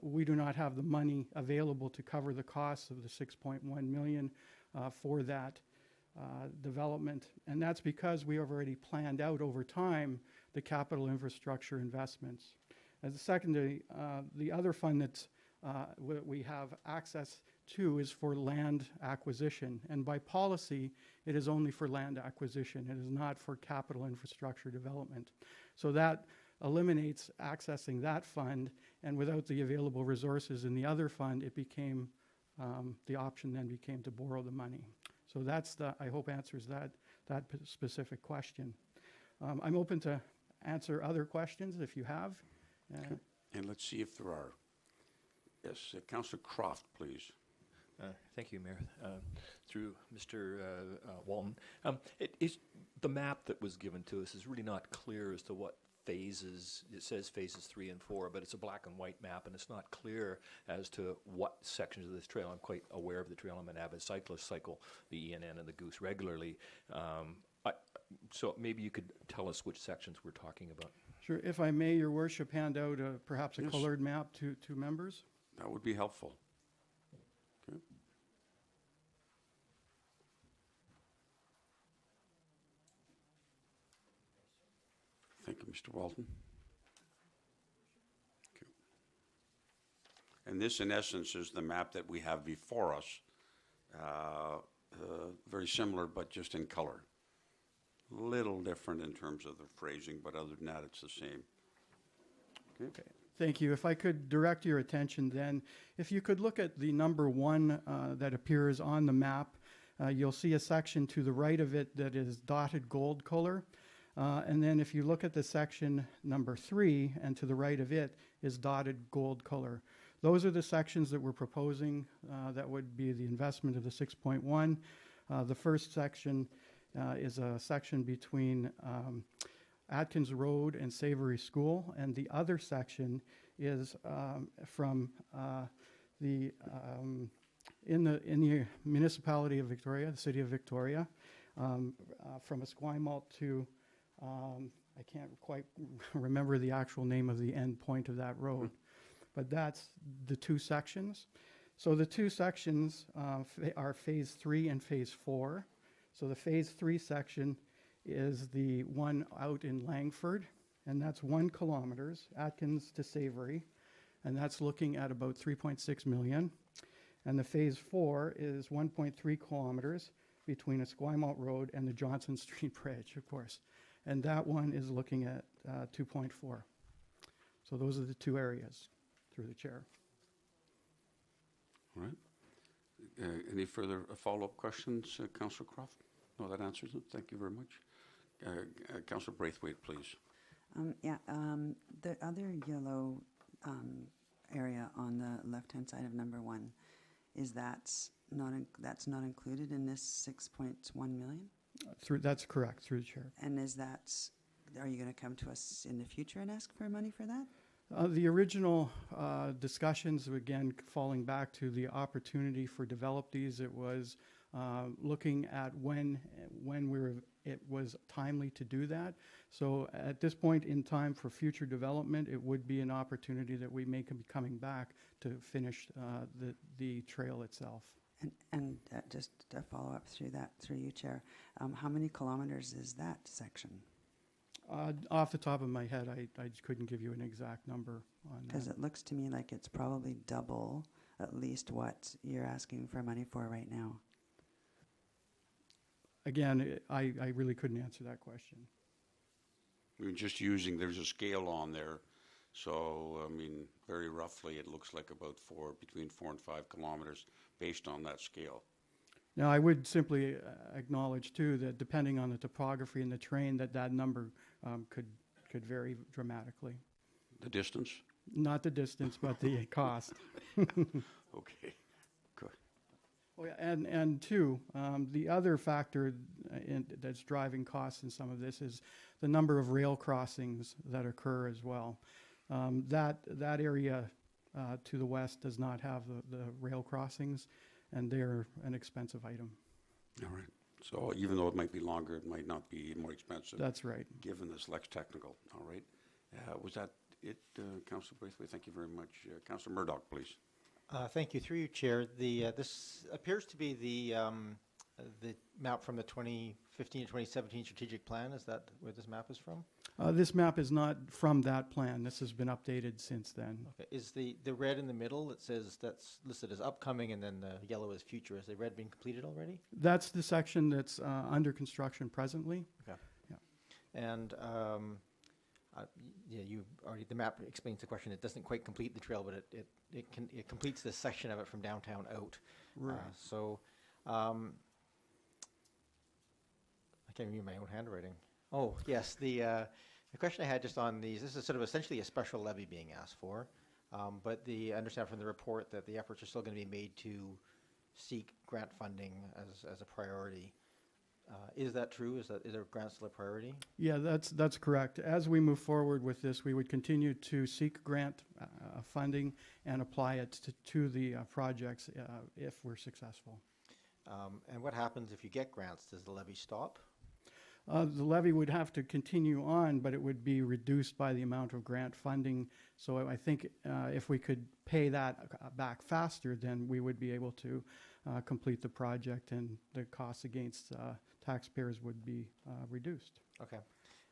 We do not have the money available to cover the costs of the $6.1 million for that development, and that's because we have already planned out over time the capital infrastructure investments. As a secondary, the other fund that's we have access to is for land acquisition, and by policy it is only for land acquisition. It is not for capital infrastructure development. So that eliminates accessing that fund, and without the available resources in the other fund, it became the option then became to borrow the money. So that's I hope answers that specific question. I'm open to answer other questions if you have. Okay. And let's see if there are. Yes, Councillor Croft, please. Thank you, Mayor. Through Mr. Walton. The map that was given to us is really not clear as to what phases. It says phases 3 and 4, but it's a black and white map, and it's not clear as to what sections of this trail. I'm quite aware of the trail. I'm an avid cyclist, cycle the ENN and the Goose regularly. So maybe you could tell us which sections we're talking about. Sure. If I may, Your Worship, hand out perhaps a Yes. colored map to members. That would be helpful. Okay. Thank you, Mr. Walton. Okay. And this, in essence, is the map that we have before us. Very similar, but just in color. Little different in terms of the phrasing, but other than that, it's the same. Okay. Thank you. If I could direct your attention then, if you could look at the number 1 that appears on the map, you'll see a section to the right of it that is dotted gold color. And then if you look at the section number 3, and to the right of it is dotted gold color. Those are the sections that we're proposing that would be the investment of the 6.1. The first section is a section between Atkins Road and Savory School, and the other section is from in the municipality of Victoria, the city of Victoria, from Esquimalt to I can't quite remember the actual name of the end point of that road, but that's the 2 sections. So the 2 sections are phase 3 and phase 4. So the phase 3 section is the one out in Langford, and that's 1 kilometer, Atkins to Savory, and that's looking at about 3.6 million. And the phase 4 is 1.3 kilometers between Esquimalt Road and the Johnson Street Bridge, of course. And that one is looking at 2.4. So those are the 2 areas, through the chair. All right. Any further follow-up questions, Councillor Croft? No, that answers it. Thank you very much. Councillor Braithwaite, please. The other yellow area on the left-hand side of number 1, is that's not included in this 6.1 million? That's correct, through the chair. And are you going to come to us in the future and ask for money for that? The original discussions, again, falling back to the opportunity for develop these, it was looking at when we were it was timely to do that. So at this point in time for future development, it would be an opportunity that we may be coming back to finish the trail itself. And just to follow up through that, through you, Chair, how many kilometers is that section? Off the top of my head, I couldn't give you an exact number on that. Because it looks to me like it's probably double at least what you're asking for money for right now. Again, I really couldn't answer that question. We were just using, there's a scale on there. So, I mean, very roughly, it looks like about between 4 and 5 kilometers based on that scale. Now, I would simply acknowledge, too, that depending on the topography and the terrain, that number could vary dramatically. The distance? Not the distance, but the cost. Okay, good. Oh, yeah, and two, the other factor that's driving costs in some of this is the number of rail crossings that occur as well. That area to the west does not have the rail crossings, and they're an expensive item. All right. So even though it might be longer, it might not be more expensive. That's right. Given this less technical. All right. Was that it, Councillor Braithwaite? Thank you very much. Councillor Murdoch, please. Thank you. Through you, Chair. This appears to be the map from the 2015 to 2017 strategic plan. Is that where this map is from? This map is not from that plan. This has been updated since then. Okay. Is the red in the middle that says that's listed as upcoming and then the yellow is future? Is the red being completed already? That's the section that's under construction presently. Okay. Yeah. And yeah, you already, the map explains the question. It doesn't quite complete the trail, but it completes this section of it from downtown out. Right. So I can't read my own handwriting. Oh, yes, the question I had just on these, this is sort of essentially a special levy being asked for, but I understand from the report that the efforts are still going to be made to seek grant funding as a priority. Is that true? Is there grant still a priority? Yeah, that's correct. As we move forward with this, we would continue to seek grant funding and apply it to the projects if we're successful. And what happens if you get grants? Does the levy stop? The levy would have to continue on, but it would be reduced by the amount of grant funding. So I think if we could pay that back faster, then we would be able to complete the project, and the costs against taxpayers would be reduced. Okay.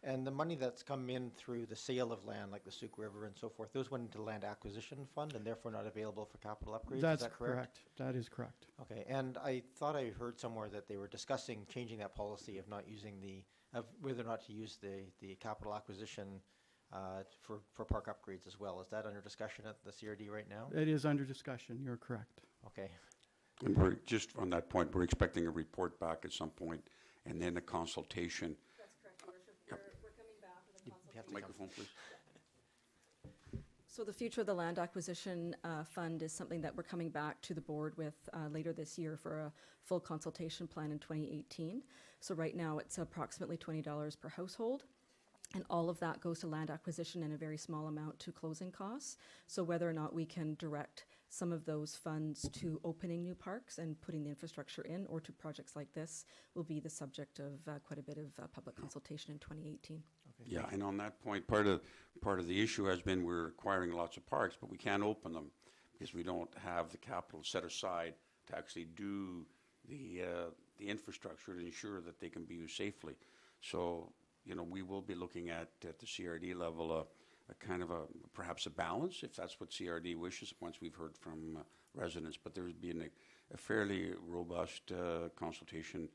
And the money that's come in through the sale of land, like the Souk River and so forth, those went into the land acquisition fund and therefore not available for capital upgrades? That's is that correct? That is correct. Okay. And I thought I heard somewhere that they were discussing changing that policy of not using of whether or not to use the capital acquisition for park upgrades as well. Is that under discussion at the CRD right now? It is under discussion. You're correct. Okay. And we're just on that point, we're expecting a report back at some point and then a consultation. That's correct, Your Worship. We're coming back with a consultation. Microphone, please. So the future of the land acquisition fund is something that we're coming back to the board with later this year for a full consultation plan in 2018. So right now it's approximately $20 per household. And all of that goes to land acquisition and a very small amount to closing costs. So whether or not we can direct some of those funds to opening new parks and putting the infrastructure in, or to projects like this, will be the subject of quite a bit of public consultation in 2018. Okay, yeah, and on that point, part of the issue has been we're acquiring lots of parks, but we can't open them because we don't have the capital set aside to actually do the infrastructure to ensure that they can be used safely. So, you know, we will be looking at the CRD level a kind of perhaps a balance, if that's what CRD wishes, once we've heard from residents. But there's been a fairly robust consultation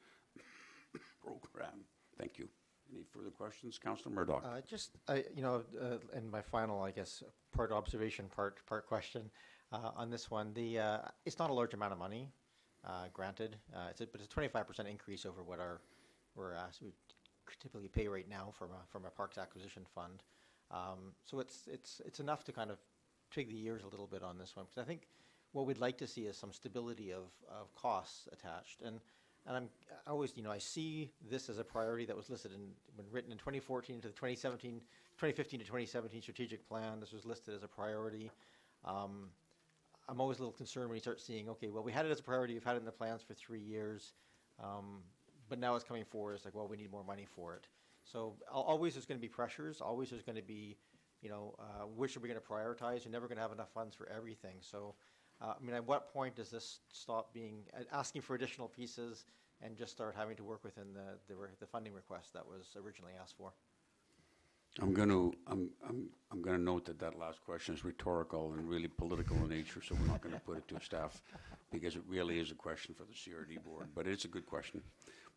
program. Thank you. Any further questions? Councillor Murdoch. And my final, I guess, part observation, part question on this one. It's not a large amount of money, granted, but it's a 25% increase over what we're asked. We typically pay right now from a parks acquisition fund. So it's enough to kind of twig the ears a little bit on this one, because I think what we'd like to see is some stability of costs attached. And I'm always, I see this as a priority that was listed when written in 2014 to the 2015 to 2017 strategic plan. This was listed as a priority. I'm always a little concerned when you start seeing, okay, well, we had it as a priority, we've had it in the plans for 3 years, but now it's coming forward, it's like, well, we need more money for it. So always there's going to be pressures, always there's going to be, which are we going to prioritize? You're never going to have enough funds for everything. So, at what point does this stop being, asking for additional pieces and just start having to work within the funding request that was originally asked for? I'm gonna note that last question is rhetorical and really political in nature, so we're not gonna put it to staff, because it really is a question for the CRD board. But it's a good question,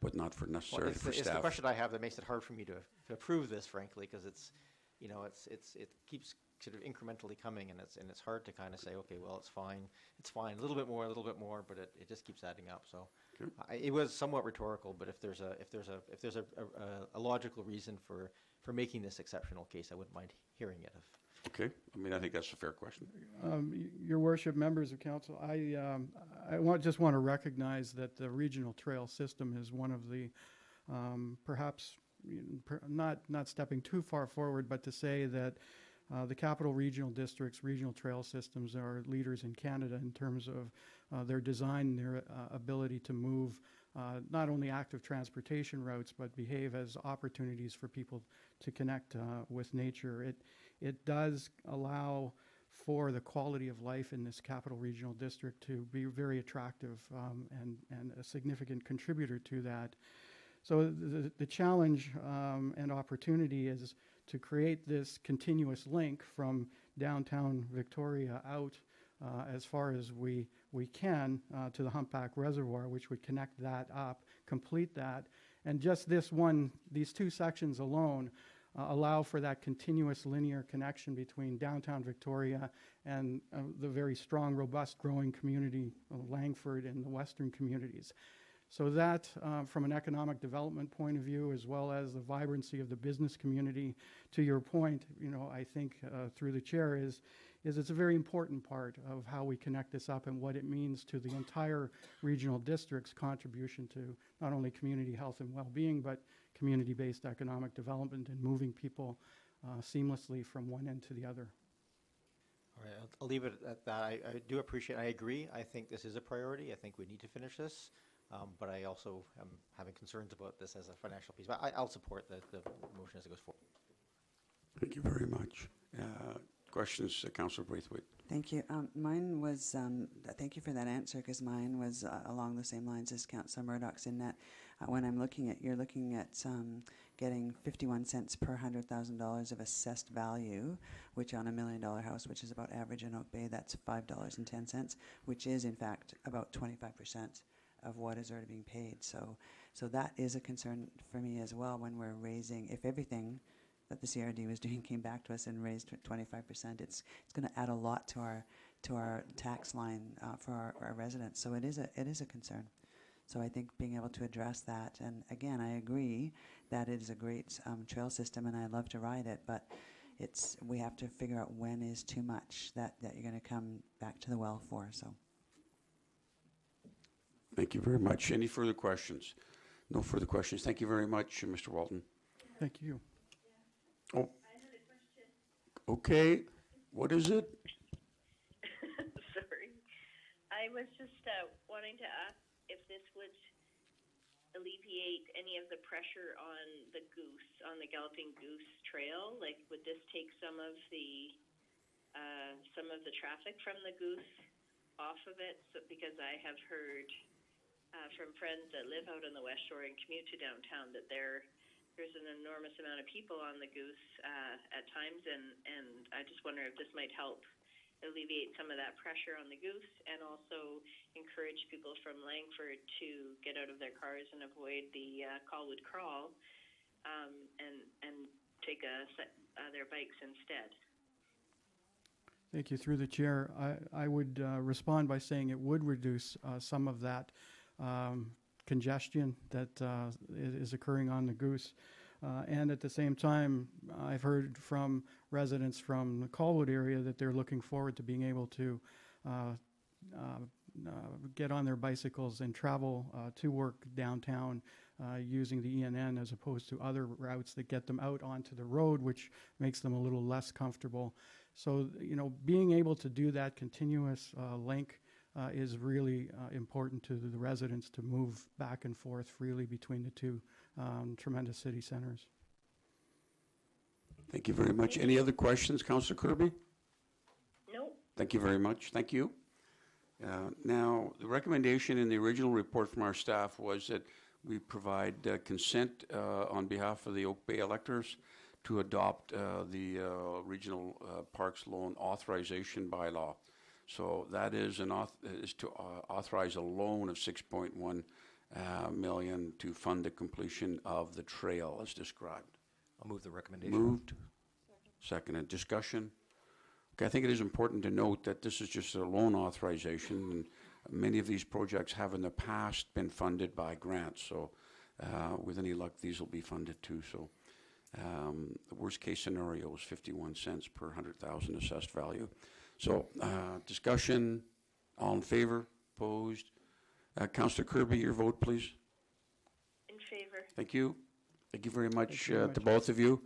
but not for necessarily for staff. It's the question I have that makes it hard for me to approve this, frankly, because it keeps sort of incrementally coming, and it's hard to kind of say, okay, well, it's fine, a little bit more, but it just keeps adding up. So it was somewhat rhetorical, but if there's a logical reason for making this exceptional case, I wouldn't mind hearing it. Okay, I think that's a fair question. Your Worship, members of council, I just want to recognize that the regional trail system is one of the, perhaps not stepping too far forward, but to say that the capital regional districts, regional trail systems are leaders in Canada in terms of their design, their ability to move not only active transportation routes, but behave as opportunities for people to connect with nature. It does allow for the quality of life in this capital regional district to be very attractive and a significant contributor to that. So the challenge and opportunity is to create this continuous link from downtown Victoria out as far as we can to the Humpback Reservoir, which would connect that up, complete that. And just these two sections alone allow for that continuous linear connection between downtown Victoria and the very strong, robust, growing community of Langford and the western communities. So that, from an economic development point of view, as well as the vibrancy of the business community, to your point, I think through the chair is it's a very important part of how we connect this up and what it means to the entire regional district's contribution to not only community health and well-being, but community-based economic development and moving people seamlessly from one end to the other. All right, I'll leave it at that. I do appreciate, I agree. I think this is a priority. I think we need to finish this. But I also am having concerns about this as a financial piece. But I'll support the motion as it goes forward. Thank you very much. Questions, Councillor Braithwaite? Thank you. Mine was, thank you for that answer, because mine was along the same lines as Councillor Murdoch's, in that when you're looking at getting 51 cents per $100,000 of assessed value, which on $1 million house, which is about average in Oak Bay, that's $5.10, which is in fact about 25% of what is already being paid. So that is a concern for me as well when we're raising, if everything that the CRD was doing came back to us and raised 25%, it's going to add a lot to our tax line for our residents. So it is a concern. So I think being able to address that, and again, I agree that it is a great trail system and I love to ride it, but we have to figure out when is too much that you're going to come back to the well for. So. Thank you very much. Any further questions? No further questions. Thank you very much, Mr. Walton. Thank you. Oh. Okay. What is it? Sorry. I was just wanting to ask if this would alleviate any of the pressure on the Galloping Goose Trail. Like, would this take some of the traffic from the Goose off of it? So, because I have heard from friends that live out on the West Shore and commute to downtown that there's an enormous amount of people on the Goose at times, and I just wonder if this might help alleviate some of that pressure on the Goose and also encourage people from Langford to get out of their cars and avoid the Colwood Crawl and take their bikes instead. Thank you. Through the chair, I would respond by saying it would reduce some of that congestion that is occurring on the Goose. And at the same time, I've heard from residents from the Colwood area that they're looking forward to being able to get on their bicycles and travel to work downtown using the ENN as opposed to other routes that get them out onto the road, which makes them a little less comfortable. So, being able to do that continuous link is really important to the residents to move back and forth freely between the two tremendous city centers. Thank you very much. Any other questions, Councillor Kirby? No. Thank you very much. Thank you. Now, the recommendation in the original report from our staff was that we provide consent on behalf of the Oak Bay electors to adopt the Regional Parks Loan Authorization Bylaw. So that is to authorize a loan of $6.1 million to fund the completion of the trail as described. I'll move the recommendation. Moved. Seconded. Discussion. Okay, I think it is important to note that this is just a loan authorization, and many of these projects have in the past been funded by grants. So with any luck, these will be funded too. So the worst case scenario is 51 cents per 100,000 assessed value. So discussion, all in favor, opposed? Councillor Kirby, your vote, please. In favor. Thank you. Thank you very much, very much. to both of you.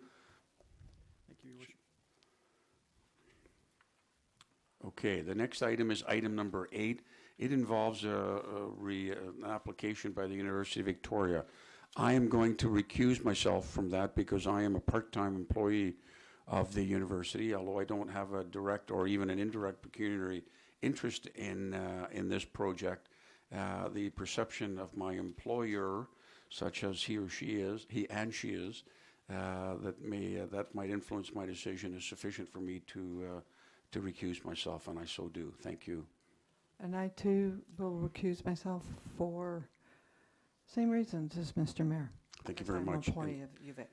Thank you, Your Worship. Okay, the next item is item number 8. It involves an application by the University of Victoria. I am going to recuse myself from that because I am a part-time employee of the university, although I don't have a direct or even an indirect pecuniary interest in this project. The perception of my employer, such as he and she is, that might influence my decision is sufficient for me to recuse myself, and I so do. Thank you. And I too will recuse myself for same reasons as Mr. Mayor. Thank you very much. I'm an employee of UVic.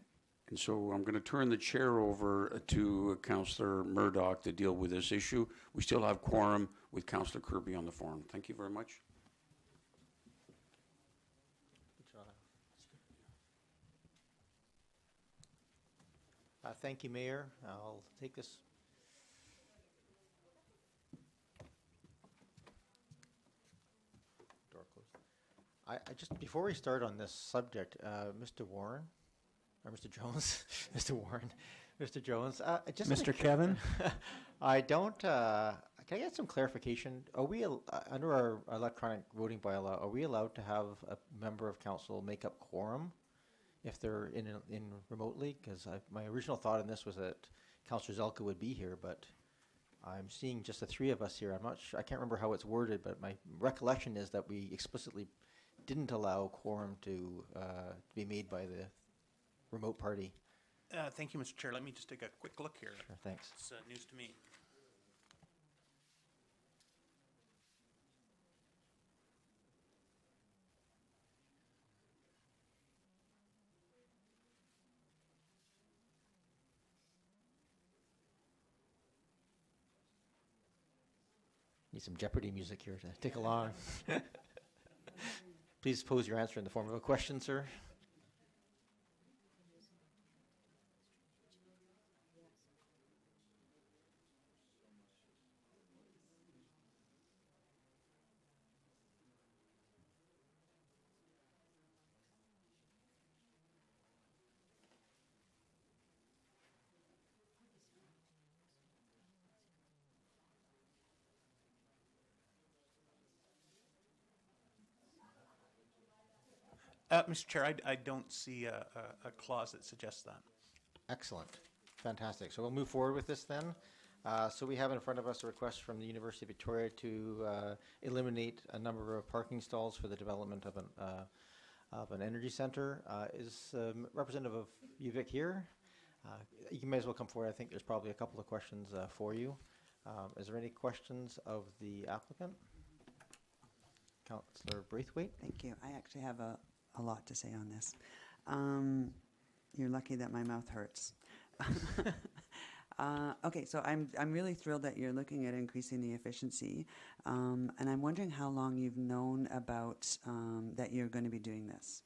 And so I'm going to turn the chair over to Councillor Murdoch to deal with this issue. We still have quorum with Councillor Kirby on the forum. Thank you very much. Thank you, Mayor. I'll take this. Door closed. I just, before we start on this subject, Mr. Warren, or Mr. Jones, Mr. Warren, Mr. Jones, just Mr. Kevin? I don't, can I get some clarification? Are we, under our electronic voting bylaw, are we allowed to have a member of council make up quorum if they're in remotely? Because my original thought in this was that Councillor Zelka would be here, but I'm seeing just the three of us here. I can't remember how it's worded, but my recollection is that we explicitly didn't allow quorum to be made by the remote party. Thank you, Mr. Chair. Let me just take a quick look here. Sure, thanks. It's news to me. Need some Jeopardy music here to take along. Please pose your answer in the form of a question, sir. Mr. Chair, I don't see a clause that suggests that. Excellent. Fantastic. So we'll move forward with this then. So we have in front of us a request from the University of Victoria to eliminate a number of parking stalls for the development of an energy center. Is Representative of UVic here? You may as well come forward. I think there's probably a couple of questions for you. Is there any questions of the applicant? Councillor Braithwaite? Thank you. I actually have a lot to say on this. You're lucky that my mouth hurts. Okay, so I'm really thrilled that you're looking at increasing the efficiency, and I'm wondering how long you've known about that you're going to be doing this.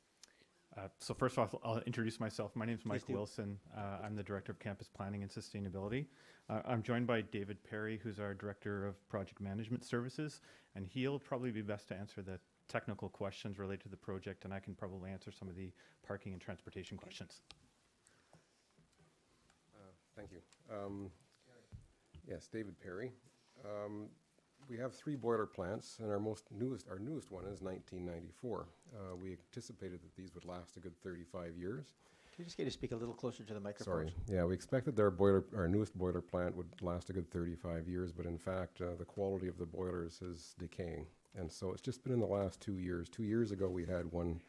So first off, I'll introduce myself. My name is Mike do. Wilson. I'm the Director of Campus Planning and Sustainability. I'm joined by David Perry, who's our Director of Project Management Services, and he'll probably be best to answer the technical questions related to the project, and I can probably answer some of the parking and transportation questions. Thank you. Yes, David Perry. we have 3 boiler plants, and our newest one is 1994. We anticipated that these would last a good 35 years. Can you just get to speak a little closer to the microphone? Sorry. Yeah, we expected our newest boiler plant would last a good 35 years, but in fact, the quality of the boilers is decaying. And so it's just been in the last 2 years. 2 years ago, we had one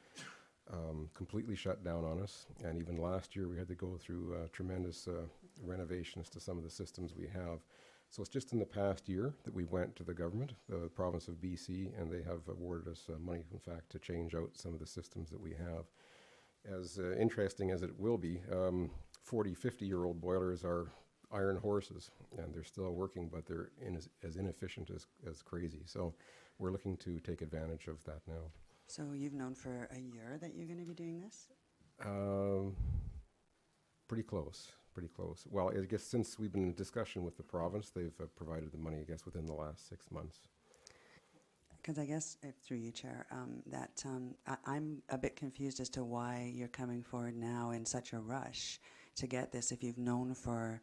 completely shut down on us. And even last year, we had to go through tremendous renovations to some of the systems we have. So it's just in the past year that we went to the government, the province of BC, and they have awarded us money, in fact, to change out some of the systems that we have. As interesting as it will be, 40, 50-year-old boilers are iron horses, and they're still working, but they're as inefficient as crazy. So we're looking to take advantage of that now. So you've known for a year that you're going to be doing this? Pretty close. Well, I guess since we've been in discussion with the province, they've provided the money, I guess, within the last 6 months. Because I guess, through you, Chair, I'm a bit confused as to why you're coming forward now in such a rush to get this if you've known for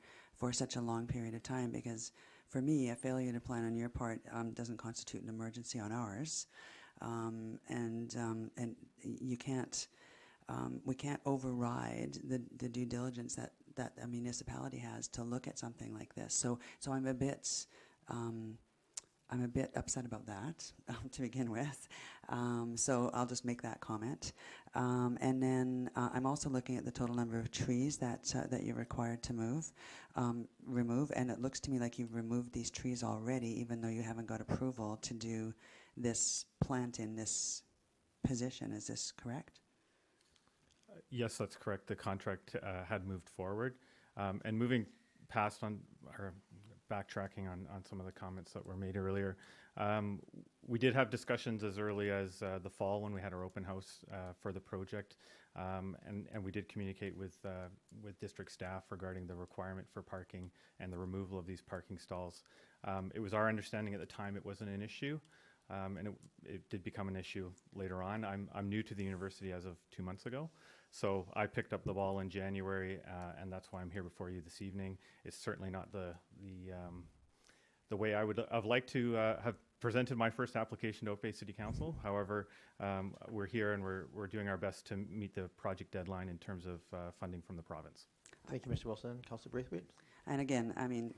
such a long period of time. Because for me, a failure to plan on your part doesn't constitute an emergency on ours. And you can't, we can't override the due diligence that a municipality has to look at something like this. So I'm a bit upset about that to begin with. So I'll just make that comment. And then I'm also looking at the total number of trees that you're required to remove. And it looks to me like you've removed these trees already, even though you haven't got approval to do this plant in this position. Is this correct? Yes, that's correct. The contract had moved forward. And moving past on, or backtracking on some of the comments that were made earlier, we did have discussions as early as the fall when we had our open house for the project. And we did communicate with district staff regarding the requirement for parking and the removal of these parking stalls. It was our understanding at the time it wasn't an issue. And it did become an issue later on. I'm new to the university as of 2 months ago. So I picked up the ball in January, and that's why I'm here before you this evening. It's certainly not the way I would have liked to have presented my first application to Oak Bay City Council. However, we're here and we're doing our best to meet the project deadline in terms of funding from the province. Thank you, Mr. Wilson. Councillor Braithwaite? And again, I mean,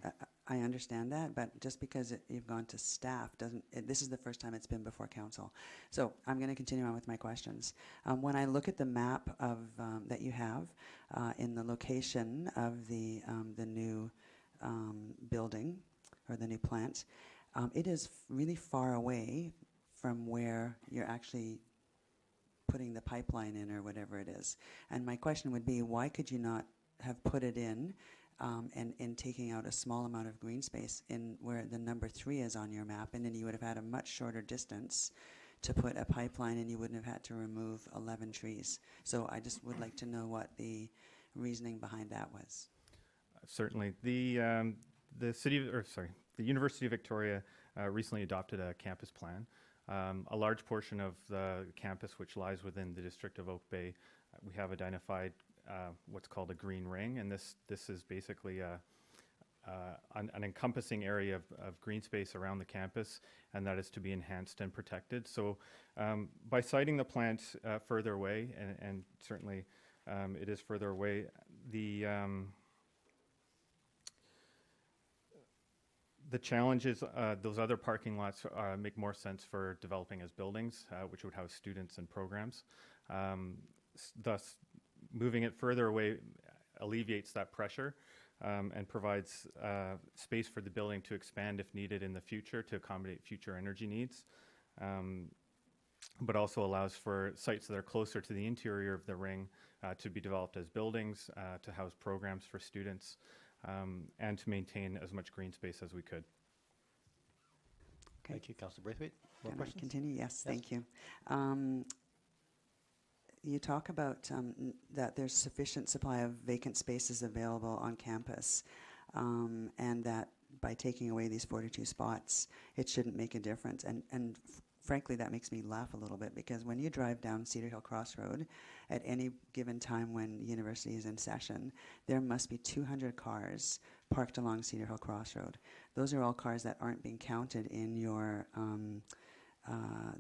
I understand that, but just because you've gone to staff this is the first time it's been before council. So I'm going to continue on with my questions. When I look at the map of that you have in the location of the new building or the new plant, it is really far away from where you're actually putting the pipeline in or whatever it is. And my question would be, why could you not have put it in and taking out a small amount of green space in where the number 3 is on your map, and then you would have had a much shorter distance to put a pipeline, and you wouldn't have had to remove 11 trees. So I just would like to know what the reasoning behind that was. Certainly. The University of Victoria recently adopted a campus plan. A large portion of the campus, which lies within the district of Oak Bay, we have identified what's called a green ring, and this is basically an encompassing area of green space around the campus, and that is to be enhanced and protected. So by siting the plant further away, and certainly it is further away, the challenge is those other parking lots make more sense for developing as buildings, which would house students and programs. Thus, moving it further away alleviates that pressure and provides space for the building to expand if needed in the future to accommodate future energy needs, but also allows for sites that are closer to the interior of the ring to be developed as buildings, to house programs for students, and to maintain as much green space as we could. Okay. Thank you, Councillor Braithwaite. More Can I questions? continue? Yes, thank you. You talk about that there's sufficient supply of vacant spaces available on campus, and that by taking away these 42 spots, it shouldn't make a difference. And frankly, that makes me laugh a little bit, because when you drive down Cedar Hill Crossroad at any given time when university is in session, there must be 200 cars parked along Cedar Hill Crossroad. Those are all cars that aren't being counted in your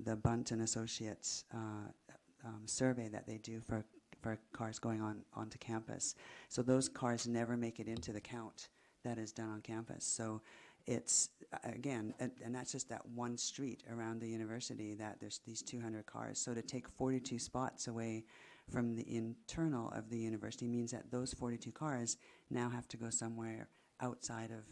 the Bunt and Associates survey that they do for cars going onto campus. So those cars never make it into the count that is done on campus. So it's, again, and that's just that one street around the university that there's these 200 cars. So to take 42 spots away from the internal of the university means that those 42 cars now have to go somewhere outside of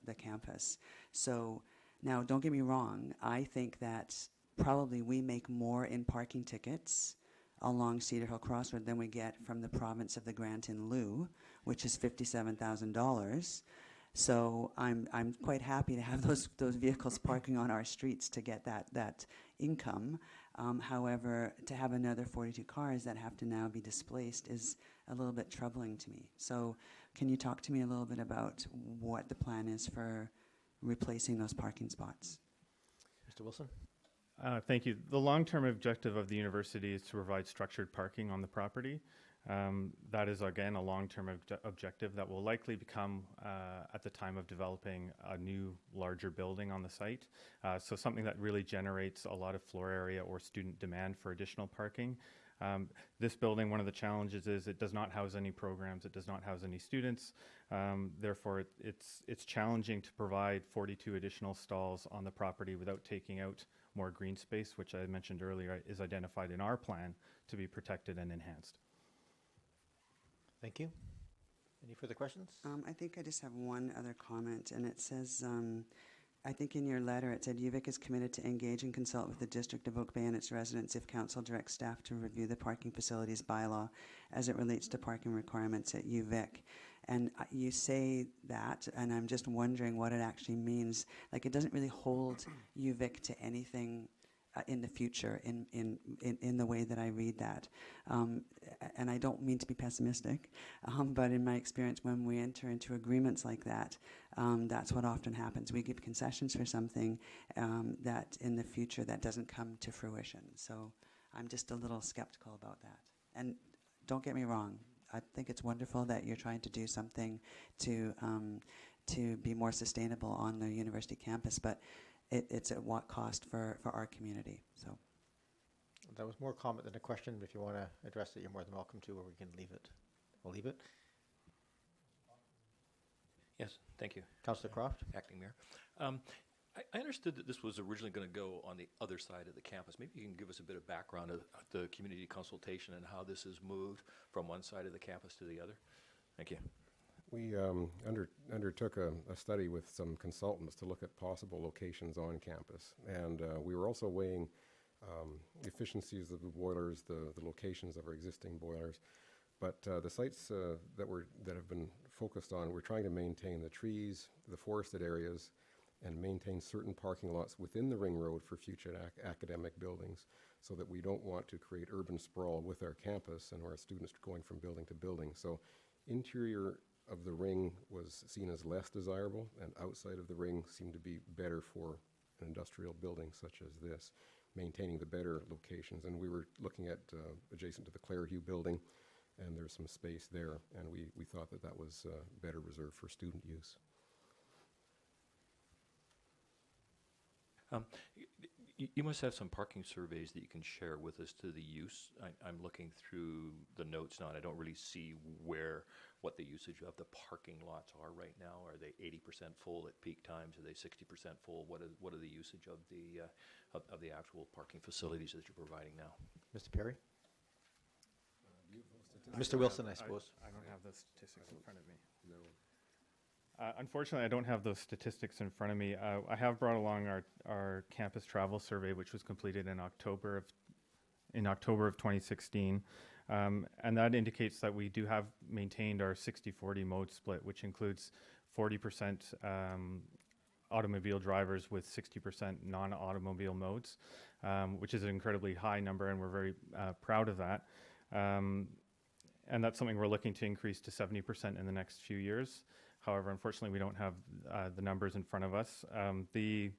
the campus. So now, don't get me wrong, I think that probably we make more in parking tickets along Cedar Hill Crossroad than we get from the province of the grant in lieu, which is $57,000. So I'm quite happy to have those vehicles parking on our streets to get that income. However, to have another 42 cars that have to now be displaced is a little bit troubling to me. So can you talk to me a little bit about what the plan is for replacing those parking spots? Mr. Wilson? Thank you. The long-term objective of the university is to provide structured parking on the property. That is, again, a long-term objective that will likely become, at the time of developing a new, larger building on the site. So something that really generates a lot of floor area or student demand for additional parking. This building, one of the challenges is it does not house any programs, it does not house any students. Therefore, it's challenging to provide 42 additional stalls on the property without taking out more green space, which I mentioned earlier is identified in our plan to be protected and enhanced. Thank you. Any further questions? I think I just have one other comment, and it says, I think in your letter it said UVic is committed to engage and consult with the District of Oak Bay and its residents if council directs staff to review the parking facilities bylaw as it relates to parking requirements at UVic. And you say that, and I'm just wondering what it actually means. Like, it doesn't really hold UVic to anything in the future in the way that I read that. And I don't mean to be pessimistic, but in my experience, when we enter into agreements like that, that's what often happens. We give concessions for something that in the future that doesn't come to fruition. So I'm just a little skeptical about that. And don't get me wrong, I think it's wonderful that you're trying to do something to be more sustainable on the university campus, but it's at what cost for our community. So That was more a comment than a question. If you want to address it, you're more than welcome to, or we can leave it. We'll leave it. Yes, thank you. Councillor Croft? Acting Mayor. I understood that this was originally going to go on the other side of the campus. Maybe you can give us a bit of background of the community consultation and how this has moved from one side of the campus to the other. Thank you. We undertook a study with some consultants to look at possible locations on campus. And we were also weighing the efficiencies of the boilers, the locations of our existing boilers. But the sites that have been focused on, we're trying to maintain the trees, the forested areas, and maintain certain parking lots within the ring road for future academic buildings, so that we don't want to create urban sprawl with our campus and our students going from building to building. So interior of the ring was seen as less desirable, and outside of the ring seemed to be better for an industrial building such as this, maintaining the better locations. And we were looking at adjacent to the Clairview building, and there's some space there, and we thought that was better reserved for student use. You must have some parking surveys that you can share with us to the use. I'm looking through the notes now, and I don't really see what the usage of the parking lots are right now. Are they 80% full at peak times? Are they 60% full? What are the usage of the actual parking facilities that you're providing now? Mr. Perry? Mr. Wilson, I suppose. I don't have those statistics in front of me. No. Unfortunately, I don't have those statistics in front of me. I have brought along our campus travel survey, which was completed in October of 2016, and that indicates that we do have maintained our 60-40 mode split, which includes 40% automobile drivers with 60% non-automobile modes, which is an incredibly high number, and we're very proud of that. And that's something we're looking to increase to 70% in the next few years. However, unfortunately, we don't have the numbers in front of us. The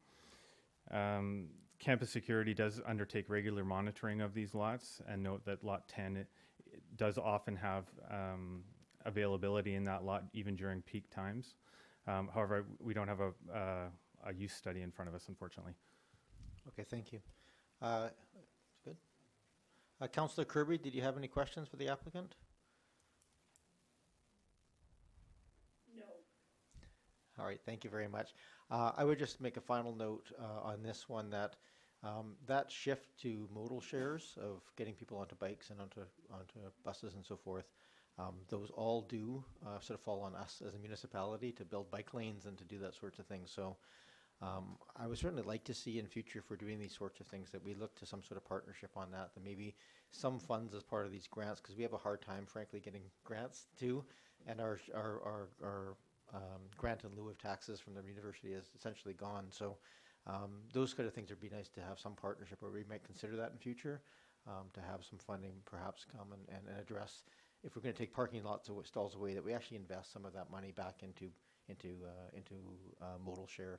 Campus Security does undertake regular monitoring of these lots, and note that Lot 10 it does often have availability in that lot even during peak times. However, we don't have a use study in front of us, unfortunately. Okay, thank you. That's good. Councillor Kirby, did you have any questions for the applicant? No. All right, thank you very much. I would just make a final note on this one that that shift to modal shares of getting people onto bikes and onto buses and so forth, those all do sort of fall on us as a municipality to build bike lanes and to do that sorts of things. So I would certainly like to see in future, if we're doing these sorts of things, that we look to some sort of partnership on that maybe some funds as part of these grants, because we have a hard time, frankly, getting grants too, and our grant in lieu of taxes from the university is essentially gone. So those kind of things would be nice to have some partnership where we might consider that in future, to have some funding perhaps come and address, if we're going to take parking lots of stalls away, that we actually invest some of that money back into modal share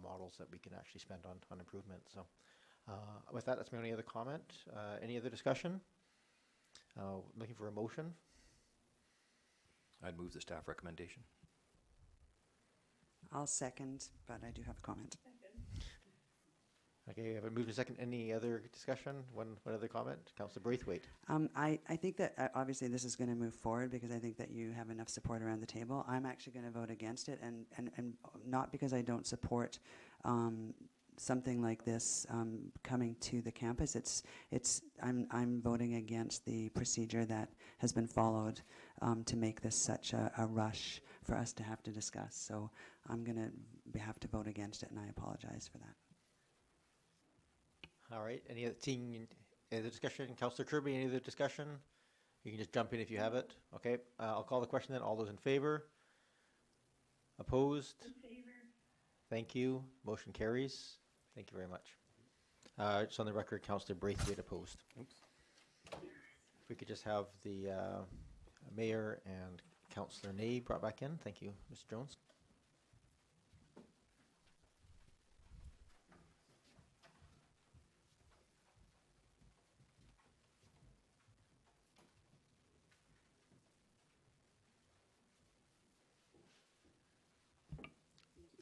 models that we can actually spend on improvement. So with that, that's my only other comment. Any other discussion? Looking for a motion. I'd move the staff recommendation. I'll second, but I do have a comment. Okay, I have a move to second. Any other discussion? One other comment? Councillor Braithwaite. I think that obviously this is going to move forward because I think that you have enough support around the table. I'm actually going to vote against it, and not because I don't support something like this coming to the campus. I'm voting against the procedure that has been followed to make this such a rush for us to have to discuss. So I'm going to have to vote against it, and I apologize for that. All right. Any other discussion? Councillor Kirby, any other discussion? You can just jump in if you have it. Okay. I'll call the question then. All those in favor? Opposed? In favor. Thank you. Motion carries. Thank you very much. Just on the record, Councillor Braithwaite opposed. Oops. If we could just have the Mayor and Councillor Ney brought back in. Thank you, Mr. Jones.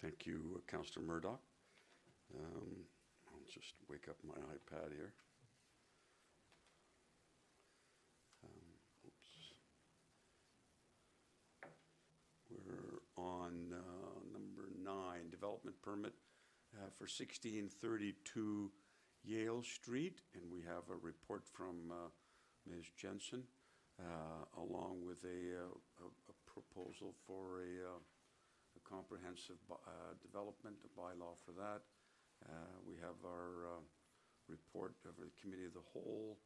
Thank you, Councillor Murdoch. I'll just wake up my iPad here. Oops. We're on number 9, development permit for 1632 Yale Street, and we have a report from Ms. Jensen, along with a proposal for a comprehensive development, a bylaw for that. We have our report of the Committee of the Whole,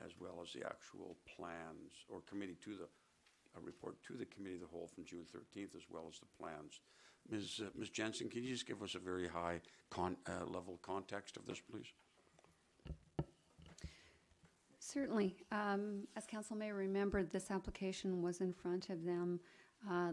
as well as the actual plans, or a report to the Committee of the Whole from June 13th, as well as the plans. Ms. Jensen, can you just give us a very high level context of this, please? Certainly. As Council may remember, this application was in front of them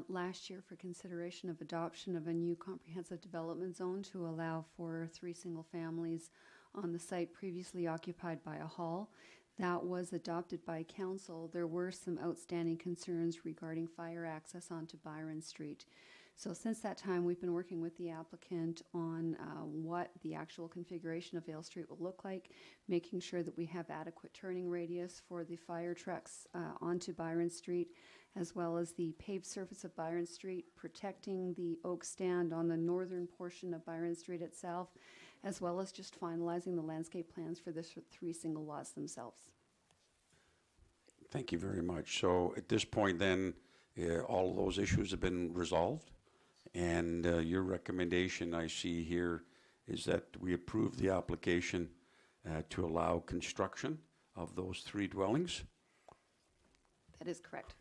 last year for consideration of adoption of a new comprehensive development zone to allow for 3 single families on the site previously occupied by a hall. That was adopted by Council. There were some outstanding concerns regarding fire access onto Byron Street. So since that time, we've been working with the applicant on what the actual configuration of Yale Street will look like, making sure that we have adequate turning radius for the fire trucks onto Byron Street, as well as the paved surface of Byron Street, protecting the oak stand on the northern portion of Byron Street itself, as well as just finalizing the landscape plans for the 3 single lots themselves. Thank you very much. So at this point then, all of those issues have been resolved, and your recommendation I see here is that we approve the application to allow construction of those 3 dwellings. That is correct.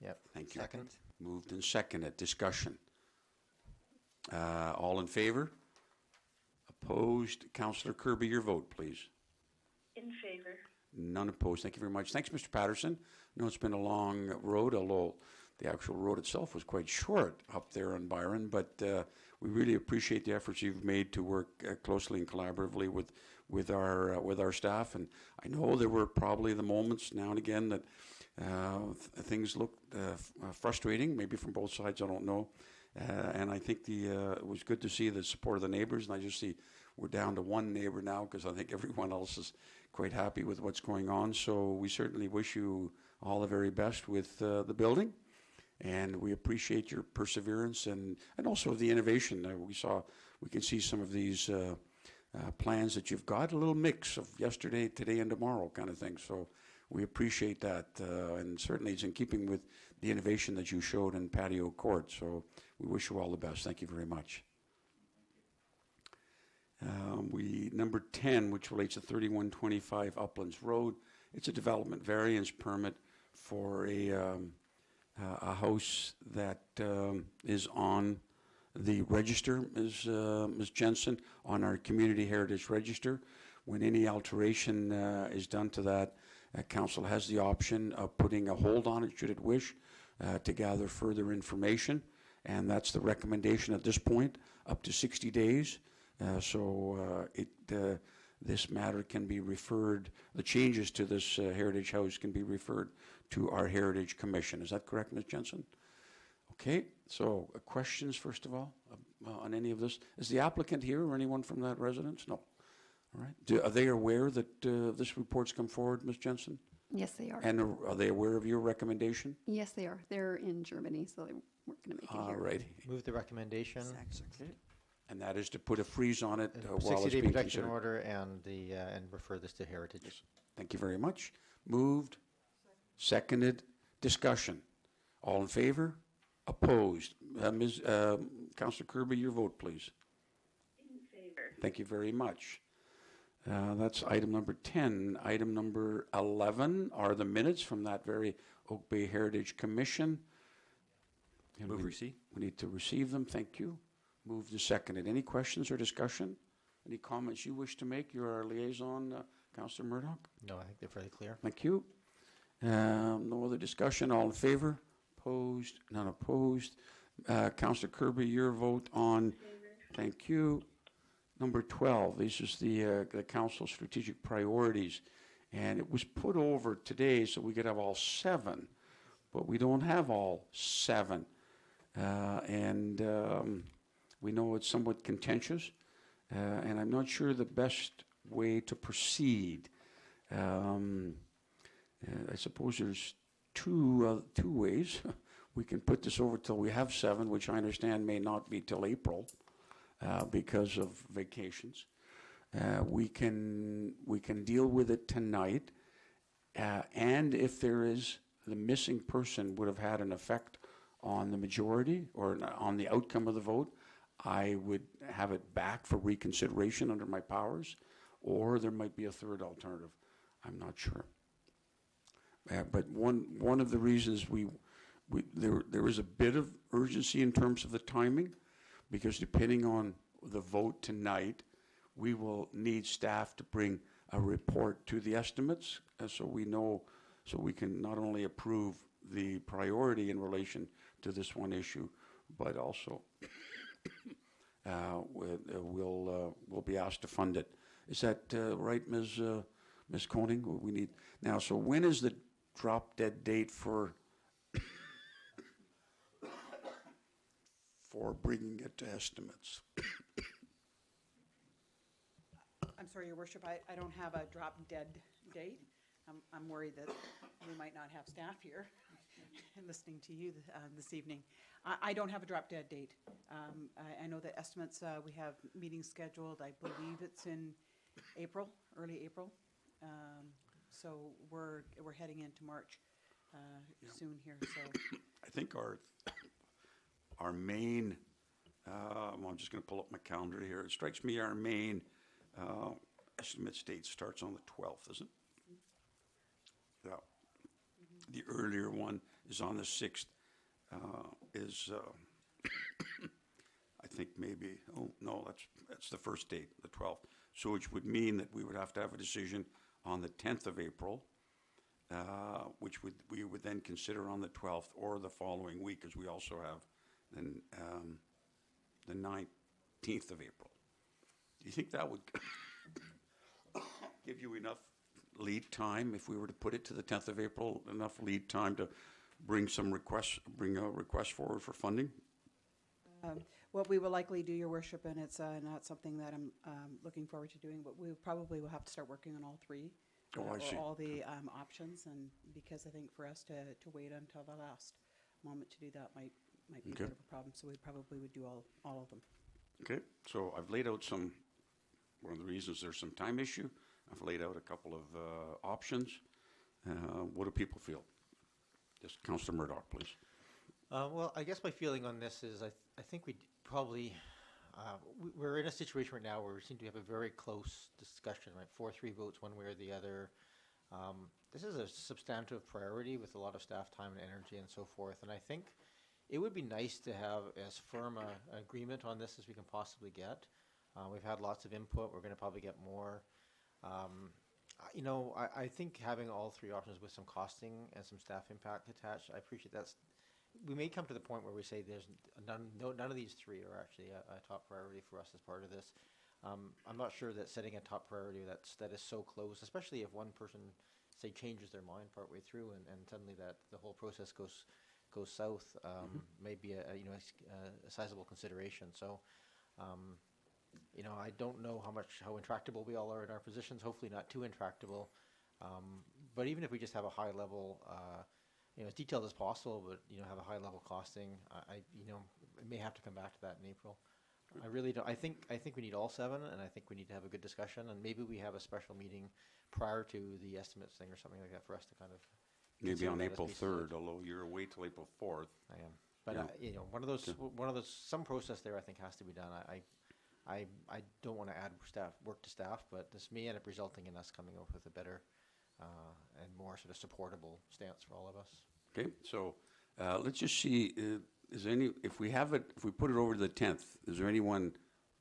Yep. Thank you. Second. Moved and seconded. Discussion. All in favor? Opposed? Councillor Kirby, your vote, please. In favor. None opposed. Thank you very much. Thanks, Mr. Patterson. I know it's been a long road, although the actual road itself was quite short up there on Byron, but we really appreciate the efforts you've made to work closely and collaboratively with our staff. And I know there were probably the moments now and again that things looked frustrating, maybe from both sides, I don't know. And I think it was good to see the support of the neighbors, and I just see we're down to one neighbor now because I think everyone else is quite happy with what's going on. So we certainly wish you all the very best with the building, and we appreciate your perseverance and also the innovation. We can see some of these plans that you've got, a little mix of yesterday, today, and tomorrow kind of thing. So we appreciate that, and certainly it's in keeping with the innovation that you showed in patio court. So we wish you all the best. Thank you very much. Number 10, which relates to 3125 Uplands Road. It's a development variance permit for a house that is on the register, Ms. Jensen, on our Community Heritage Register. When any alteration is done to that, Council has the option of putting a hold on it, should it wish, to gather further information. And that's the recommendation at this point, up to 60 days. This matter can be referred, the changes to this Heritage House can be referred to our Heritage Commission. Is that correct, Ms. Jensen? Okay, so questions, first of all, on any of this? Is the applicant here or anyone from that residence? No. All right. Are they aware that this report's come forward, Ms. Jensen? Yes, they are. And are they aware of your recommendation? Yes, they are. They're in Germany, so they weren't going to make it here. All right. Move the recommendation. Okay. And that is to put a freeze on it while it's 60-day being protection considered. order and refer this to Heritage. Yes. Thank you very much. Moved, seconded, discussion. All in favor? Opposed? Councillor Kirby, your vote, please. In favor. Thank you very much. That's item number 10. Item number 11 are the minutes from that very Oak Bay Heritage Commission. Move receipt. We need to receive them. Thank you. Moved and seconded. Any questions or discussion? Any comments you wish to make? You're our liaison, Councillor Murdoch. No, I think they're fairly clear. Thank you. No other discussion. All in favor? Opposed? None opposed. Councillor Kirby, your vote on. Thank you. Number 12. This is the council strategic priorities, and it was put over today so we could have all 7, but we don't have all 7, we know it's somewhat contentious, and I'm not sure the best way to proceed. I suppose there's two ways. We can put this over till we have 7, which I understand may not be till April because of vacations. We can deal with it tonight, and if there is the missing person would have had an effect on the majority or on the outcome of the vote, I would have it back for reconsideration under my powers, or there might be a third alternative. I'm not sure. But one of the reasons there is a bit of urgency in terms of the timing, because depending on the vote tonight, we will need staff to bring a report to the estimates, so we know, so we can not only approve the priority in relation to this one issue, but also we'll be asked to fund it. Is that right, Ms. Koning? We need now. So when is the drop dead date for bringing it to estimates? I'm sorry, Your Worship, I don't have a drop dead date. I'm worried that we might not have staff here and listening to you this evening. I don't have a drop dead date. I know that estimates, we have meetings scheduled, I believe it's in April, early April. So we're heading into March soon here. So I think our main, I'm just going to pull up my calendar here. It strikes me our main estimate date starts on the 12th, isn't it? Yeah. The earlier one is on the 6th. I think maybe, oh no, that's the first date, the 12th. So which would mean that we would have to have a decision on the 10th of April. which we would then consider on the 12th or the following week, as we also have then the 19th of April. Do you think that would give you enough lead time if we were to put it to the 10th of April, enough lead time to bring a request forward for funding? What we will likely do, Your Worship, and it's not something that I'm looking forward to doing, but we probably will have to start working on all three. Oh, I or see. all the options, and because I think for us to wait until the last moment to do that might be a Okay. bit of a problem, so we probably would do all of them. Okay, so I've laid out one of the reasons there's some time issue, I've laid out a couple of options. What do people feel? Just Councillor Murdoch, please. Well, I guess my feeling on this is I think we probably, we're in a situation right now where we seem to have a very close discussion, right? 4-3 votes one way or the other. This is a substantive priority with a lot of staff time and energy and so forth. And I think it would be nice to have as firm an agreement on this as we can possibly get. We've had lots of input. We're going to probably get more. You know, I think having all three options with some costing and some staff impact attached, I appreciate that's. We may come to the point where we say there's none of these three are actually a top priority for us as part of this. I'm not sure that setting a top priority that is so close, especially if one person, say, changes their mind partway through and suddenly that the whole process goes south, may be a sizable consideration. So, you know, I don't know how intractable we all are in our positions. Hopefully not too intractable. But even if we just have a high level, as detailed as possible, but have a high level costing, I may have to come back to that in April. I really don't. I think we need all seven, and I think we need to have a good discussion, and maybe we have a special meeting prior to the estimates thing or something like that for us to kind of. Maybe on April 3rd, although you're away till April 4th. I am, but one of those some process there I think has to be done. I don't want to add work to staff, but this may end up resulting in us coming up with a better and more sort of supportable stance for all of us. Okay, so let's just see, if we put it over to the 10th, is there anyone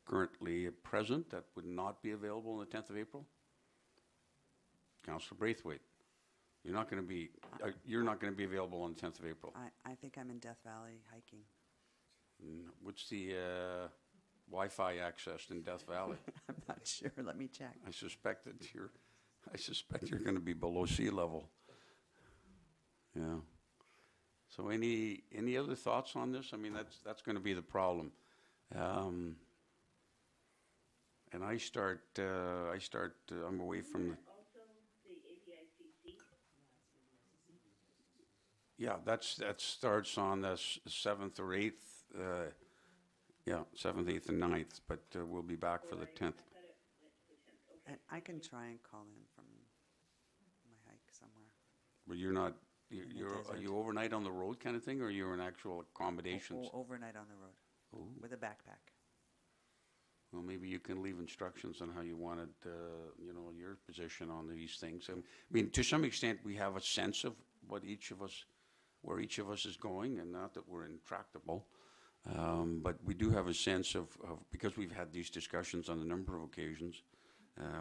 currently present that would not be available on the 10th of April? Councillor Braithwaite, you're not going to be available on the 10th of April. I think I'm in Death Valley hiking. What's the Wi-Fi access in Death Valley? I'm not sure. Let me check. I suspect you're going to be below sea level. Yeah. So any other thoughts on this? I mean, that's going to be the problem. And I'm away from the. Also, the ABICC. Yeah, that starts on the 7th or 8th. 7th, 8th, and 9th, but we'll be back for the 10th. And I can try and call in from my hike somewhere. But you're not. Are you overnight on the road kind of thing, or you're in actual accommodations? Overnight on the road. Ooh. With a backpack. Well, maybe you can leave instructions on how you wanted, your position on these things. I mean, to some extent, we have a sense of where each of us is going, and not that we're intractable, but we do have a sense of because we've had these discussions on a number of occasions.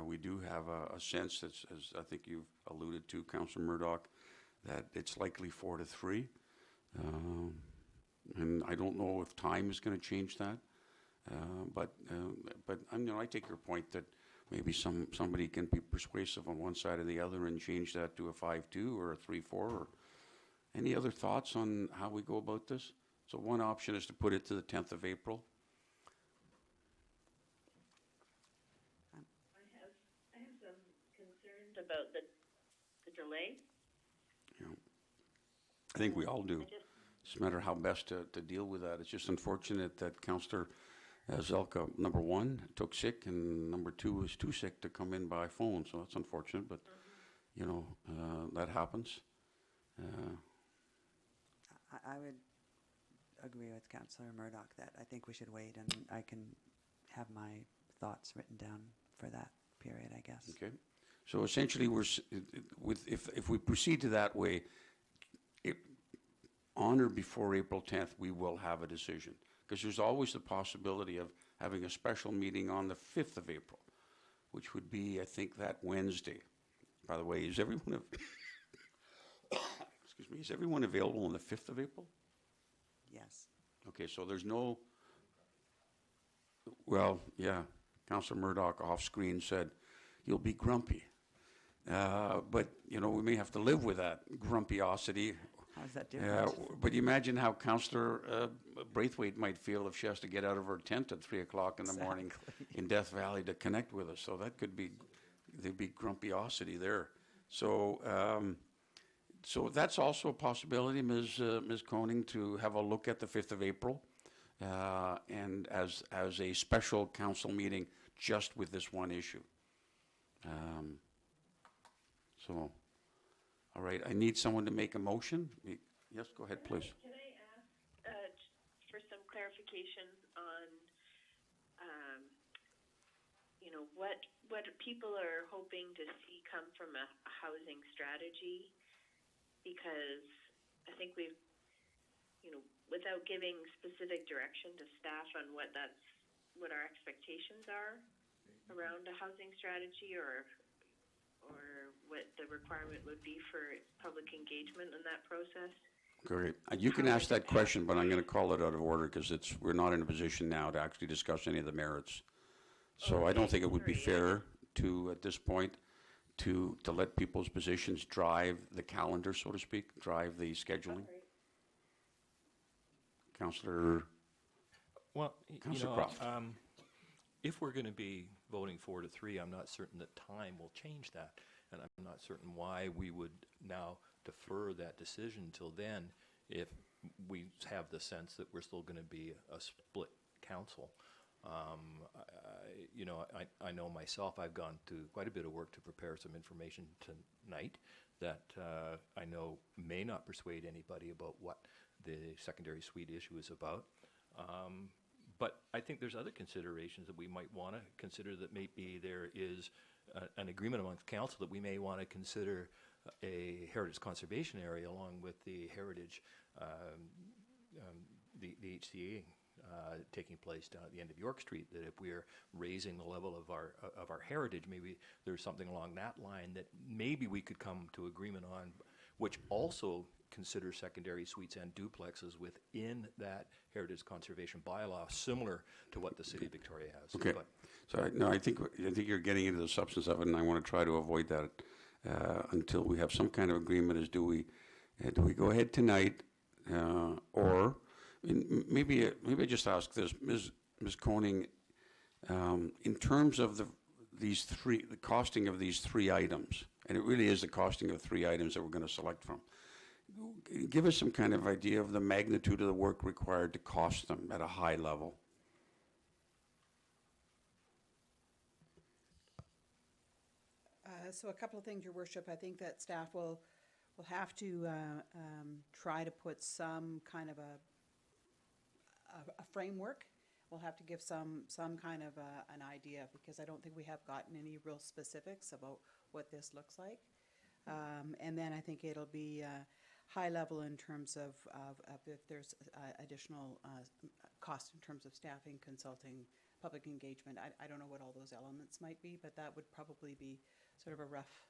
We do have a sense, as I think you've alluded to, Councillor Murdoch, that it's likely 4-3, and I don't know if time is going to change that. But I take your point that maybe somebody can be persuasive on one side or the other and change that to a 5-2 or a 3-4. Or any other thoughts on how we go about this? So one option is to put it to the 10th of April. I have some concerns about the delay. Yeah. I think we all do. It's a matter of how best to deal with that. It's just unfortunate that Councillor Zelka, number one, took sick, and number two was too sick to come in by phone. So that's unfortunate, but that happens. I would agree with Councillor Murdoch that I think we should wait, and I can have my thoughts written down for that period, I guess. Okay. So essentially, if we proceed to that way, on or before April 10th, we will have a decision. Because there's always the possibility of having a special meeting on the 5th of April, which would be, I think, that Wednesday. By the way, is everyone excuse me, is everyone available on the 5th of April? Yes. Okay, so there's no, well, yeah, Councillor Murdoch off-screen said, you'll be grumpy. But, you know, we may have to live with that grumpiosity. How's that different? But you imagine how Councillor Braithwaite might feel if she has to get out of her tent at 3 o'clock in the morning in Death Valley to connect with us. So that could be, there'd be grumpiosity there. So, so that's also a possibility, Ms. Koning, to have a look at the 5th of April, and as a special council meeting just with this one issue. So, all right, I need someone to make a motion. Yes, go ahead, please. Can I ask for some clarification on, you know, what people are hoping to see come from a housing strategy? Because I think we've, you know, without giving specific direction to staff on what our expectations are around a housing strategy, or what the requirement would be for public engagement in that process. Great. You can ask that question, but I'm going to call it out of order because we're not in a position now to actually discuss any of the merits. So I don't think it would be fair to, at this point, to let people's positions drive the calendar, so to speak, drive the scheduling. Okay. Councillor. Well, Councillor Croft. If we're going to be voting 4-3, I'm not certain that time will change that. And I'm not certain why we would now defer that decision until then if we have the sense that we're still going to be a split council. I know myself, I've gone to quite a bit of work to prepare some information tonight that I know may not persuade anybody about what the secondary suite issue is about. But I think there's other considerations that we might want to consider, that maybe there is an agreement amongst council that we may want to consider a heritage conservation area along with the heritage, the HCA taking place down at the end of York Street, that if we're raising the level of our heritage, maybe there's something along that line that maybe we could come to agreement on, which also consider secondary suites and duplexes within that heritage conservation bylaw, similar to what the city of Victoria has. Okay. But So I think you're getting into the substance of it, and I want to try to avoid that until we have some kind of agreement. Is do we go ahead tonight, or maybe I just ask this, Ms. Koning, in terms of the costing of these three items, and it really is the costing of three items that we're going to select from. Give us some kind of idea of the magnitude of the work required to cost them at a high level. So a couple of things, Your Worship. I think that staff will have to try to put some kind of a framework. We'll have to give some kind of an idea, because I don't think we have gotten any real specifics about what this looks like. And then I think it'll be high level in terms of if there's additional cost in terms of staffing, consulting, public engagement. I don't know what all those elements might be, but that would probably be sort of a rough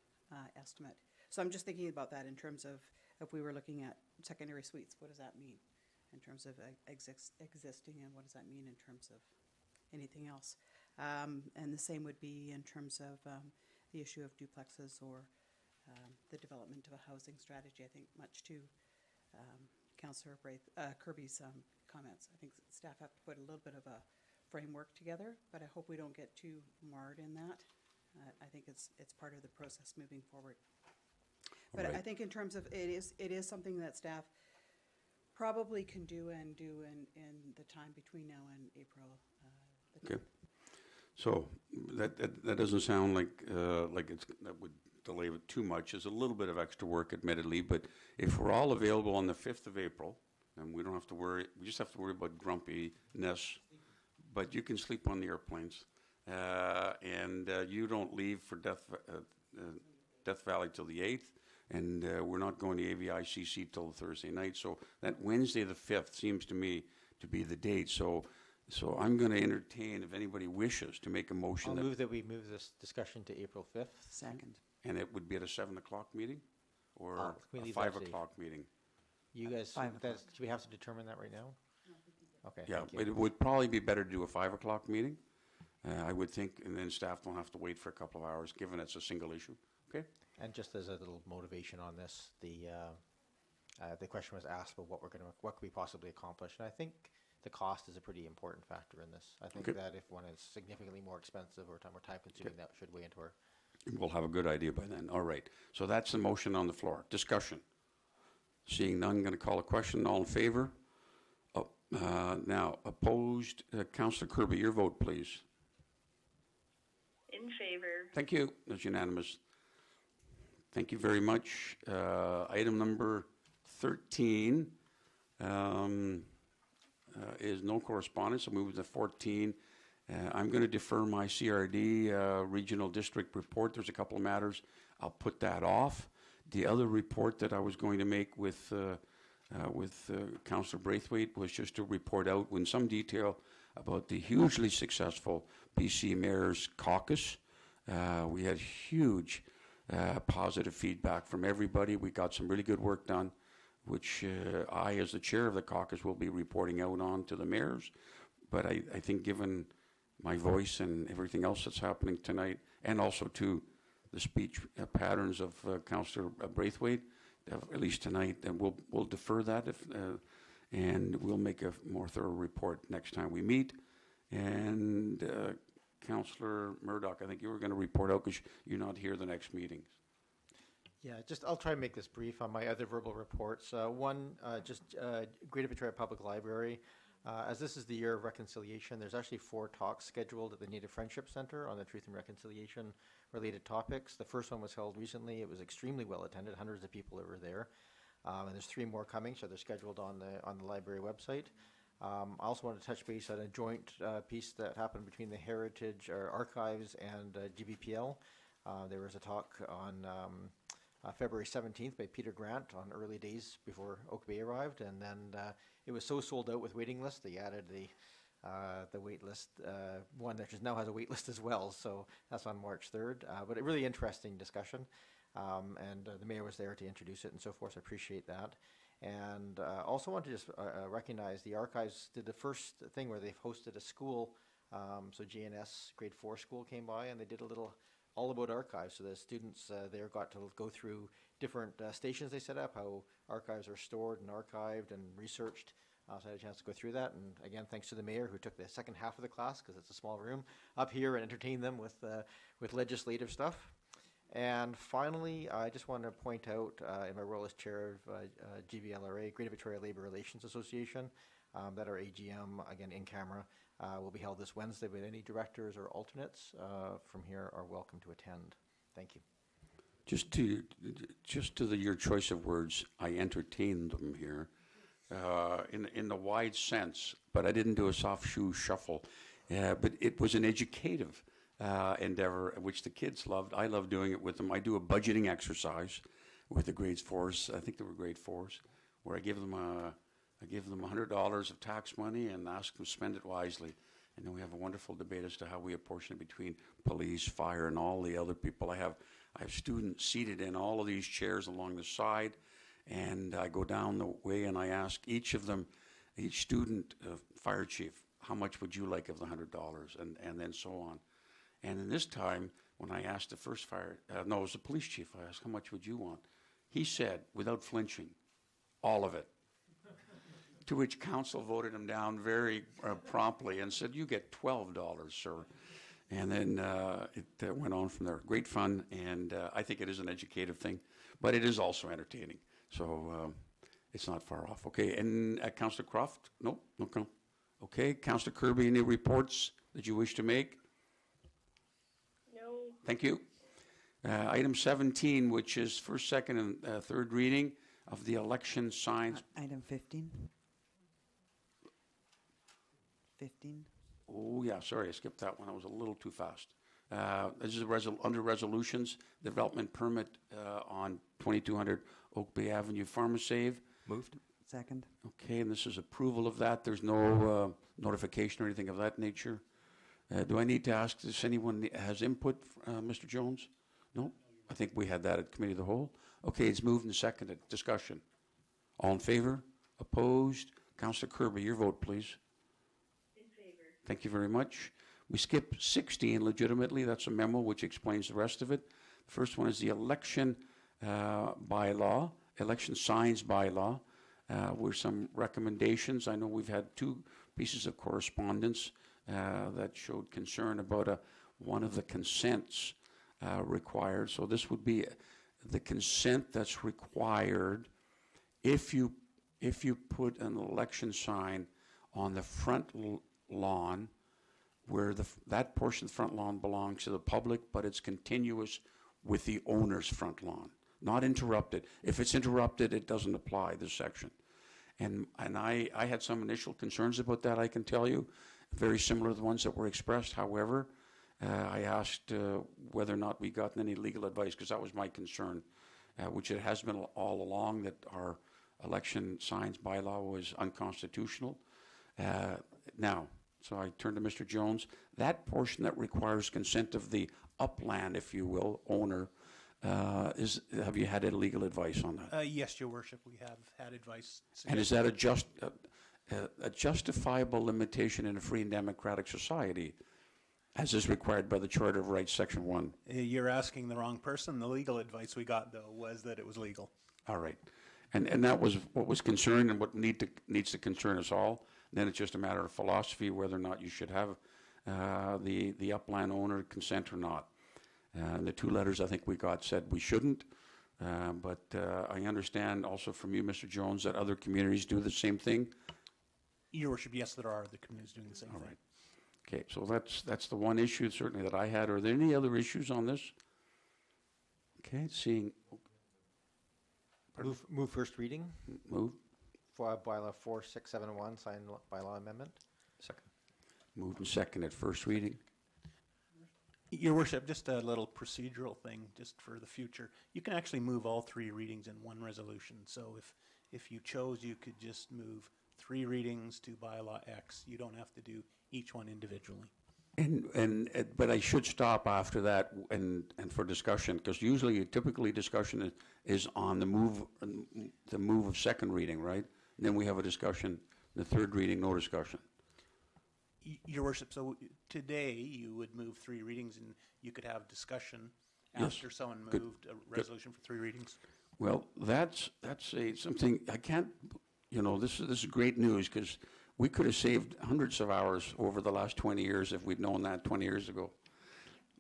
estimate. So I'm just thinking about that in terms of if we were looking at secondary suites, what does that mean in terms of existing, and what does that mean in terms of anything else? And the same would be in terms of the issue of duplexes or the development of a housing strategy. I think much to Councillor Kirby's comments. I think staff have to put a little bit of a framework together, but I hope we don't get too marred in that. I think it's part of the process moving forward. But Right. I think in terms of it is something that staff probably can do in the time between now and April. Okay. So that doesn't sound like that would delay it too much. There's a little bit of extra work, admittedly, but if we're all available on the 5th of April, then we don't have to worry. We just have to worry about grumpiness. But you can sleep on the airplanes, and you don't leave for Death Valley till the 8th, and we're not going to AVICC till Thursday night. So that Wednesday the 5th seems to me to be the date. So I'm going to entertain, if anybody wishes, to make a motion. I'll move that we move this discussion to April 5th. Second. And it would be at a 7 o'clock meeting? or Can we a leave 5 that to- o'clock meeting? You guys, 5 o'clock. should we have to determine that right now? Okay, Yeah, thank you. it would probably be better to do a 5 o'clock meeting, I would think, and then staff don't have to wait for a couple of hours, given it's a single issue. Okay? And just as a little motivation on this, the question was asked about what could we possibly accomplish, and I think the cost is a pretty important factor in this. I think Okay. that if one is significantly more expensive or more time consuming, that should weigh into our. We'll have a good idea by then. All right. So that's the motion on the floor. Discussion. Seeing none, going to call a question. All in favor? Now, opposed, Councillor Kirby, your vote, please. In favor. Thank you. That's unanimous. Thank you very much. Item number 13 is no correspondence. I'll move to 14. I'm going to defer my CRD regional district report. There's a couple of matters. I'll put that off. The other report that I was going to make with Councillor Braithwaite was just to report out in some detail about the hugely successful BC Mayor's Caucus. We had huge positive feedback from everybody. We got some really good work done, which I, as the chair of the caucus, will be reporting out on to the mayors. But I think given my voice and everything else that's happening tonight, and also to the speech patterns of Councillor Braithwaite, at least tonight, and we'll defer that, and we'll make a more thorough report next time we meet. And Councillor Murdoch, I think you were going to report out because you're not here the next meetings. Yeah, I'll try and make this brief on my other verbal reports. One, Greater Victoria Public Library. As this is the year of reconciliation, there's actually 4 talks scheduled at the Native Friendship Center on the truth and reconciliation related topics. The first one was held recently. It was extremely well attended, hundreds of people that were there. And there's 3 more coming, so they're scheduled on the library website. I also want to touch base on a joint piece that happened between the Heritage Archives and GBPL. There was a talk on February 17th by Peter Grant on early days before Oak Bay arrived, and then it was so sold out with waiting lists, they added the wait list, one that just now has a wait list as well, so that's on March 3rd. But a really interesting discussion, and the mayor was there to introduce it and so forth, so I appreciate that. And also want to just recognize the archives did the first thing where they've hosted a school, so GNS grade 4 school came by and they did a little all about archives. So the students there got to go through different stations they set up, how archives are stored and archived and researched. So I had a chance to go through that. And again, thanks to the mayor who took the second half of the class, because it's a small room, up here and entertained them with legislative stuff. And finally, I just want to point out in my role as chair of GVLRA, Greater Victoria Labour Relations Association, that our AGM, again in camera, will be held this Wednesday, but any directors or alternates from here are welcome to attend. Thank you. Just to your choice of words, I entertained them here in the wide sense, but I didn't do a soft shoe shuffle. But it was an educative endeavor, which the kids loved. I love doing it with them. I do a budgeting exercise with the grades 4s. I think they were grade 4s, where I give them $100 of tax money and ask them to spend it wisely. And then we have a wonderful debate as to how we apportion it between police, fire, and all the other people. I have students seated in all of these chairs along the side, and I go down the way and I ask each of them, each student, fire chief, how much would you like of the $100, and then so on. And in this time, when I asked the first it was the police chief, I asked, how much would you want? He said, without flinching, all of it. To which council voted him down very promptly and said, you get $12, sir. And then it went on from there. Great fun, and I think it is an educative thing, but it is also entertaining. So it's not far off. Okay, and Councillor Croft? No? Okay. Okay, Councillor Kirby, any reports that you wish to make? No. Thank you. Item 17, which is first, second, and third reading of the election signs. Item 15. 15. Oh, yeah, sorry, I skipped that one. I was a little too fast. This is under resolutions, development permit on 2200 Oak Bay Avenue, Pharmasave. Moved. Second. Okay, and this is approval of that. There's no notification or anything of that nature. Do I need to ask if anyone has input, Mr. Jones? No? I think we had that at Committee of the Whole. Okay, it's moved and seconded. Discussion. All in favor? Opposed? Councillor Kirby, your vote, please. In favor. Thank you very much. We skip 16 legitimately. That's a memo which explains the rest of it. The first one is the election bylaw, election signs bylaw, with some recommendations. I know we've had 2 pieces of correspondence that showed concern about one of the consents required. So this would be the consent that's required if you put an election sign on the front lawn where that portion of the front lawn belongs to the public, but it's continuous with the owner's front lawn, not interrupted. If it's interrupted, it doesn't apply, this section. And I had some initial concerns about that, I can tell you, very similar to the ones that were expressed. However, I asked whether or not we gotten any legal advice, because that was my concern, which it has been all along, that our election signs bylaw was unconstitutional. Now, so I turn to Mr. Jones. That portion that requires consent of the upland, if you will, owner, have you had any legal advice on that? Yes, Your Worship, we have had advice. And is that a justifiable limitation in a free and democratic society, as is required by the Charter of Rights, Section 1? You're asking the wrong person. The legal advice we got, though, was that it was legal. All right. And that was what was concerned and what needs to concern us all. Then it's just a matter of philosophy, whether or not you should have the upland owner consent or not. And the 2 letters I think we got said we shouldn't. But I understand also from you, Mr. Jones, that other communities do the same thing. Your Worship, yes, there are other communities doing the same thing. All right. Okay, so that's the one issue certainly that I had. Are there any other issues on this? Okay, seeing. Move first reading. Move. For bylaw 4671, sign bylaw amendment. Second. Moved and seconded. First reading. Your Worship, just a little procedural thing, just for the future. You can actually move all 3 readings in one resolution. So if you chose, you could just move 3 readings to bylaw X. You don't have to do each one individually. But I should stop after that and for discussion, because typically discussion is on the move of second reading, right? And then we have a discussion. The third reading, no discussion. Your Worship, so today you would move 3 readings and you could have discussion after someone moved a resolution for 3 readings? Well, that's something I can't, this is great news, because we could have saved hundreds of hours over the last 20 years if we'd known that 20 years ago.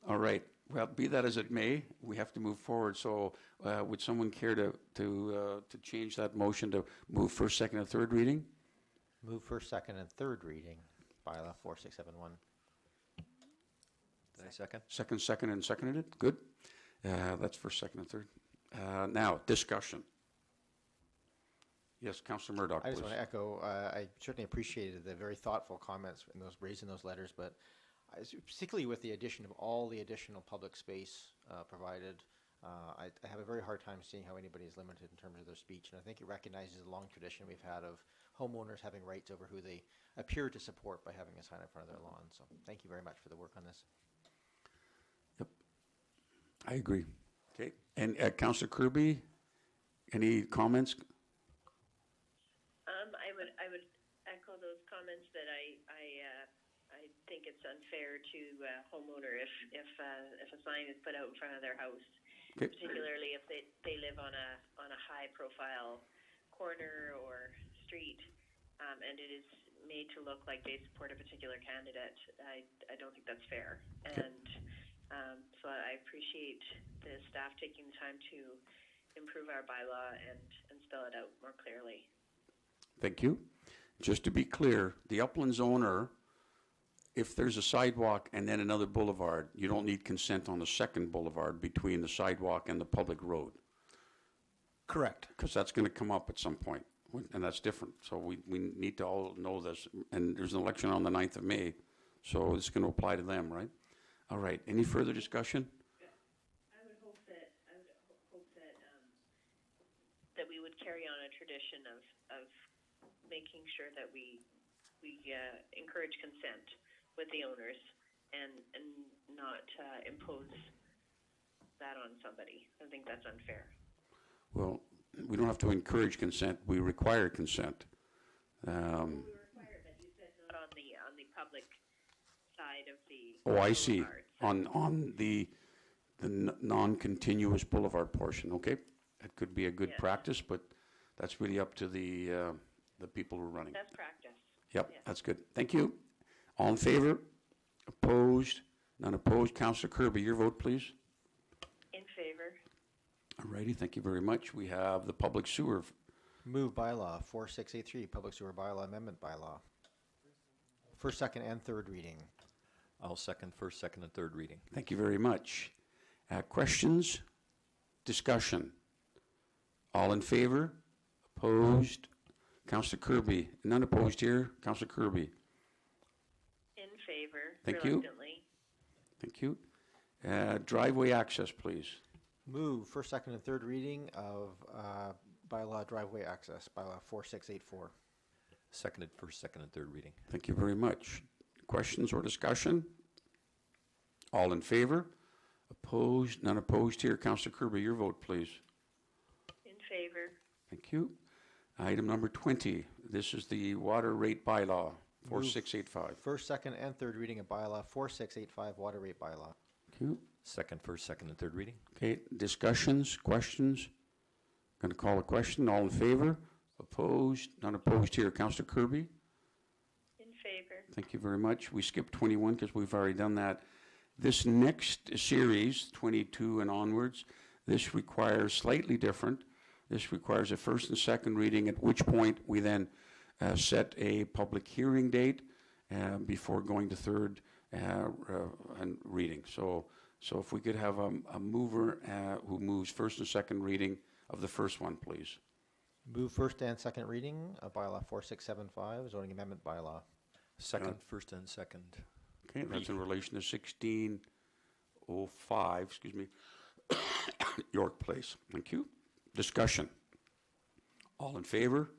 All right. Well, be that as it may, we have to move forward. So would someone care to change that motion to move first, second, and third reading? Move first, second, and third reading, bylaw 4671. Did I second? Second, and seconded it? Good. That's first, second, and third. Now, discussion. Yes, Councillor Murdoch, I just please. want to echo, I certainly appreciated the very thoughtful comments in raised in those letters, but particularly with the addition of all the additional public space provided, I have a very hard time seeing how anybody is limited in terms of their speech, and I think it recognizes the long tradition we've had of homeowners having rights over who they appear to support by having a sign in front of their lawn. So thank you very much for the work on this. Yep, I agree. Okay, and Councillor Kirby, any comments? I would echo those comments that I think it's unfair to homeowner if a sign is put out in front of their house, Okay. particularly if they live on a high profile corner or street, and it is made to look like they support a particular candidate. I don't think that's fair, Okay. and so I appreciate the staff taking the time to improve our bylaw and spell it out more clearly. Thank you. Just to be clear, the Uplands owner, if there's a sidewalk and then another boulevard, you don't need consent on the second boulevard between the sidewalk and the public road. Correct. Because that's going to come up at some point, and that's different. So we need to all know this. And there's an election on the 9th of May, so it's going to apply to them, right? All right. Any further discussion? I would hope that that we would carry on a tradition of making sure that we encourage consent with the owners and not impose that on somebody. I think that's unfair. Well, we don't have to encourage consent, we require consent. We require it, but you said not on the public side of the Oh, I see, boulevard. on the non-continuous boulevard portion, okay? That could be a good Yes. practice, but that's really up to the people who are running. That's practice. Yep, Yes. that's good. Thank you. All in favor? Opposed? None opposed? Councillor Kirby, your vote, please. In favor. All righty, thank you very much. We have the public sewer. Move bylaw 4683, public sewer bylaw amendment bylaw. First, second, and third reading. I'll second first, second, and third reading. Thank you very much. Questions? Discussion? All in favor? Opposed? Councillor Kirby. None opposed here. Councillor Kirby. In favor. Thank you. Reluctantly. Thank you. Driveway access, please. Move first, second, and third reading of bylaw driveway access, bylaw 4684. Seconded first, second, and third reading. Thank you very much. Questions or discussion? All in favor? Opposed? None opposed here. Councillor Kirby, your vote, please. In favor. Thank you. Item number 20. This is the water rate bylaw, 4685. First, second, and third reading of bylaw 4685, water rate bylaw. Thank you. Second first, second, and third reading. Okay, discussions, questions? Going to call a question. All in favor? Opposed? None opposed here. Councillor Kirby? In favor. Thank you very much. We skipped 21 because we've already done that. This next series, 22 and onwards, this requires slightly different. This requires a first and second reading, at which point we then set a public hearing date before going to third and reading. So if we could have a mover who moves first and second reading of the first one, please. Move first and second reading of bylaw 4675, zoning amendment bylaw. Second, first, and second. Okay, that's in relation to 1605, excuse me, York Place. Thank you. Discussion. All in favor?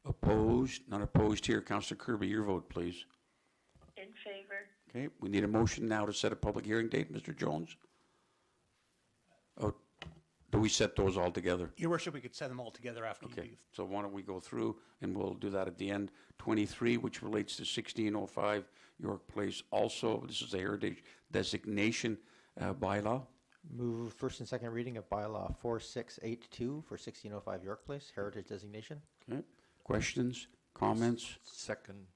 Opposed? None opposed here. Councillor Kirby, your vote, please. In favor. Okay, we need a motion now to set a public hearing date, Mr. Jones. Oh, do we set those all together? Your worship, we could set them all together after you Okay, leave. so why don't we go through, and we'll do that at the end. 23, which relates to 1605 York Place. Also, this is a heritage designation bylaw. Move first and second reading of bylaw 4682 for 1605 York Place, heritage designation. Okay, questions, comments? Second,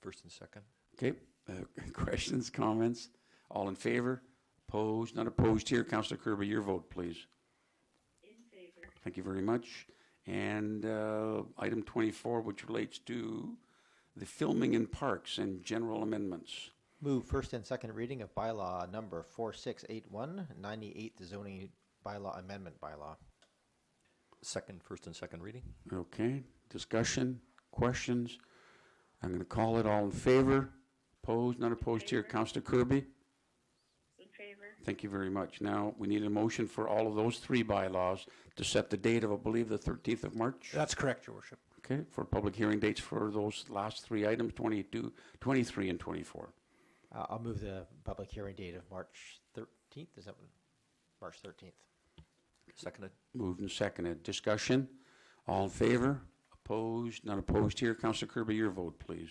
first and second. Okay, questions, comments? All in favor? Opposed? Not opposed here. Councillor Kirby, your vote, please. In favor. Thank you very much. And item 24, which relates to the filming in parks and general amendments. Move first and second reading of bylaw number 4681, 98th zoning bylaw amendment bylaw. Second, first, and second reading. Okay, discussion, questions? I'm going to call it. All in favor? Opposed? Not opposed here. Councillor Kirby? In favor. Thank you very much. Now, we need a motion for all of those three bylaws to set the date of, I believe, the 13th of March. That's correct, your worship. Okay, for public hearing dates for those last three items, 22, 23, and 24. I'll move the public hearing date of March 13th. Is that March 13th? Seconded. Moved and seconded. Discussion? All in favor? Opposed? Not opposed here. Councillor Kirby, your vote, please.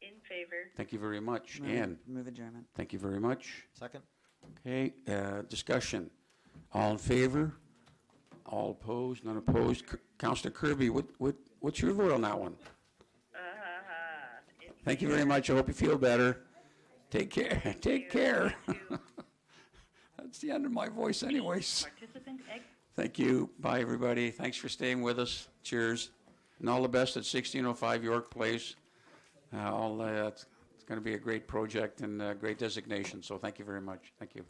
In favor. Thank you very much. Ann? Move adjournment. Thank you very much. Second. Okay, discussion. All in favor? All opposed? Not opposed? Councillor Kirby, what's your vote on that one? Thank you very much. I hope you feel better. Take care. Take care. That's the end of my voice anyways. Participant Thank you. Bye, everybody. Thanks for staying with us. Cheers. And all the best at 1605 York Place. It's going to be a great project and a great designation, so thank you very much. Thank you.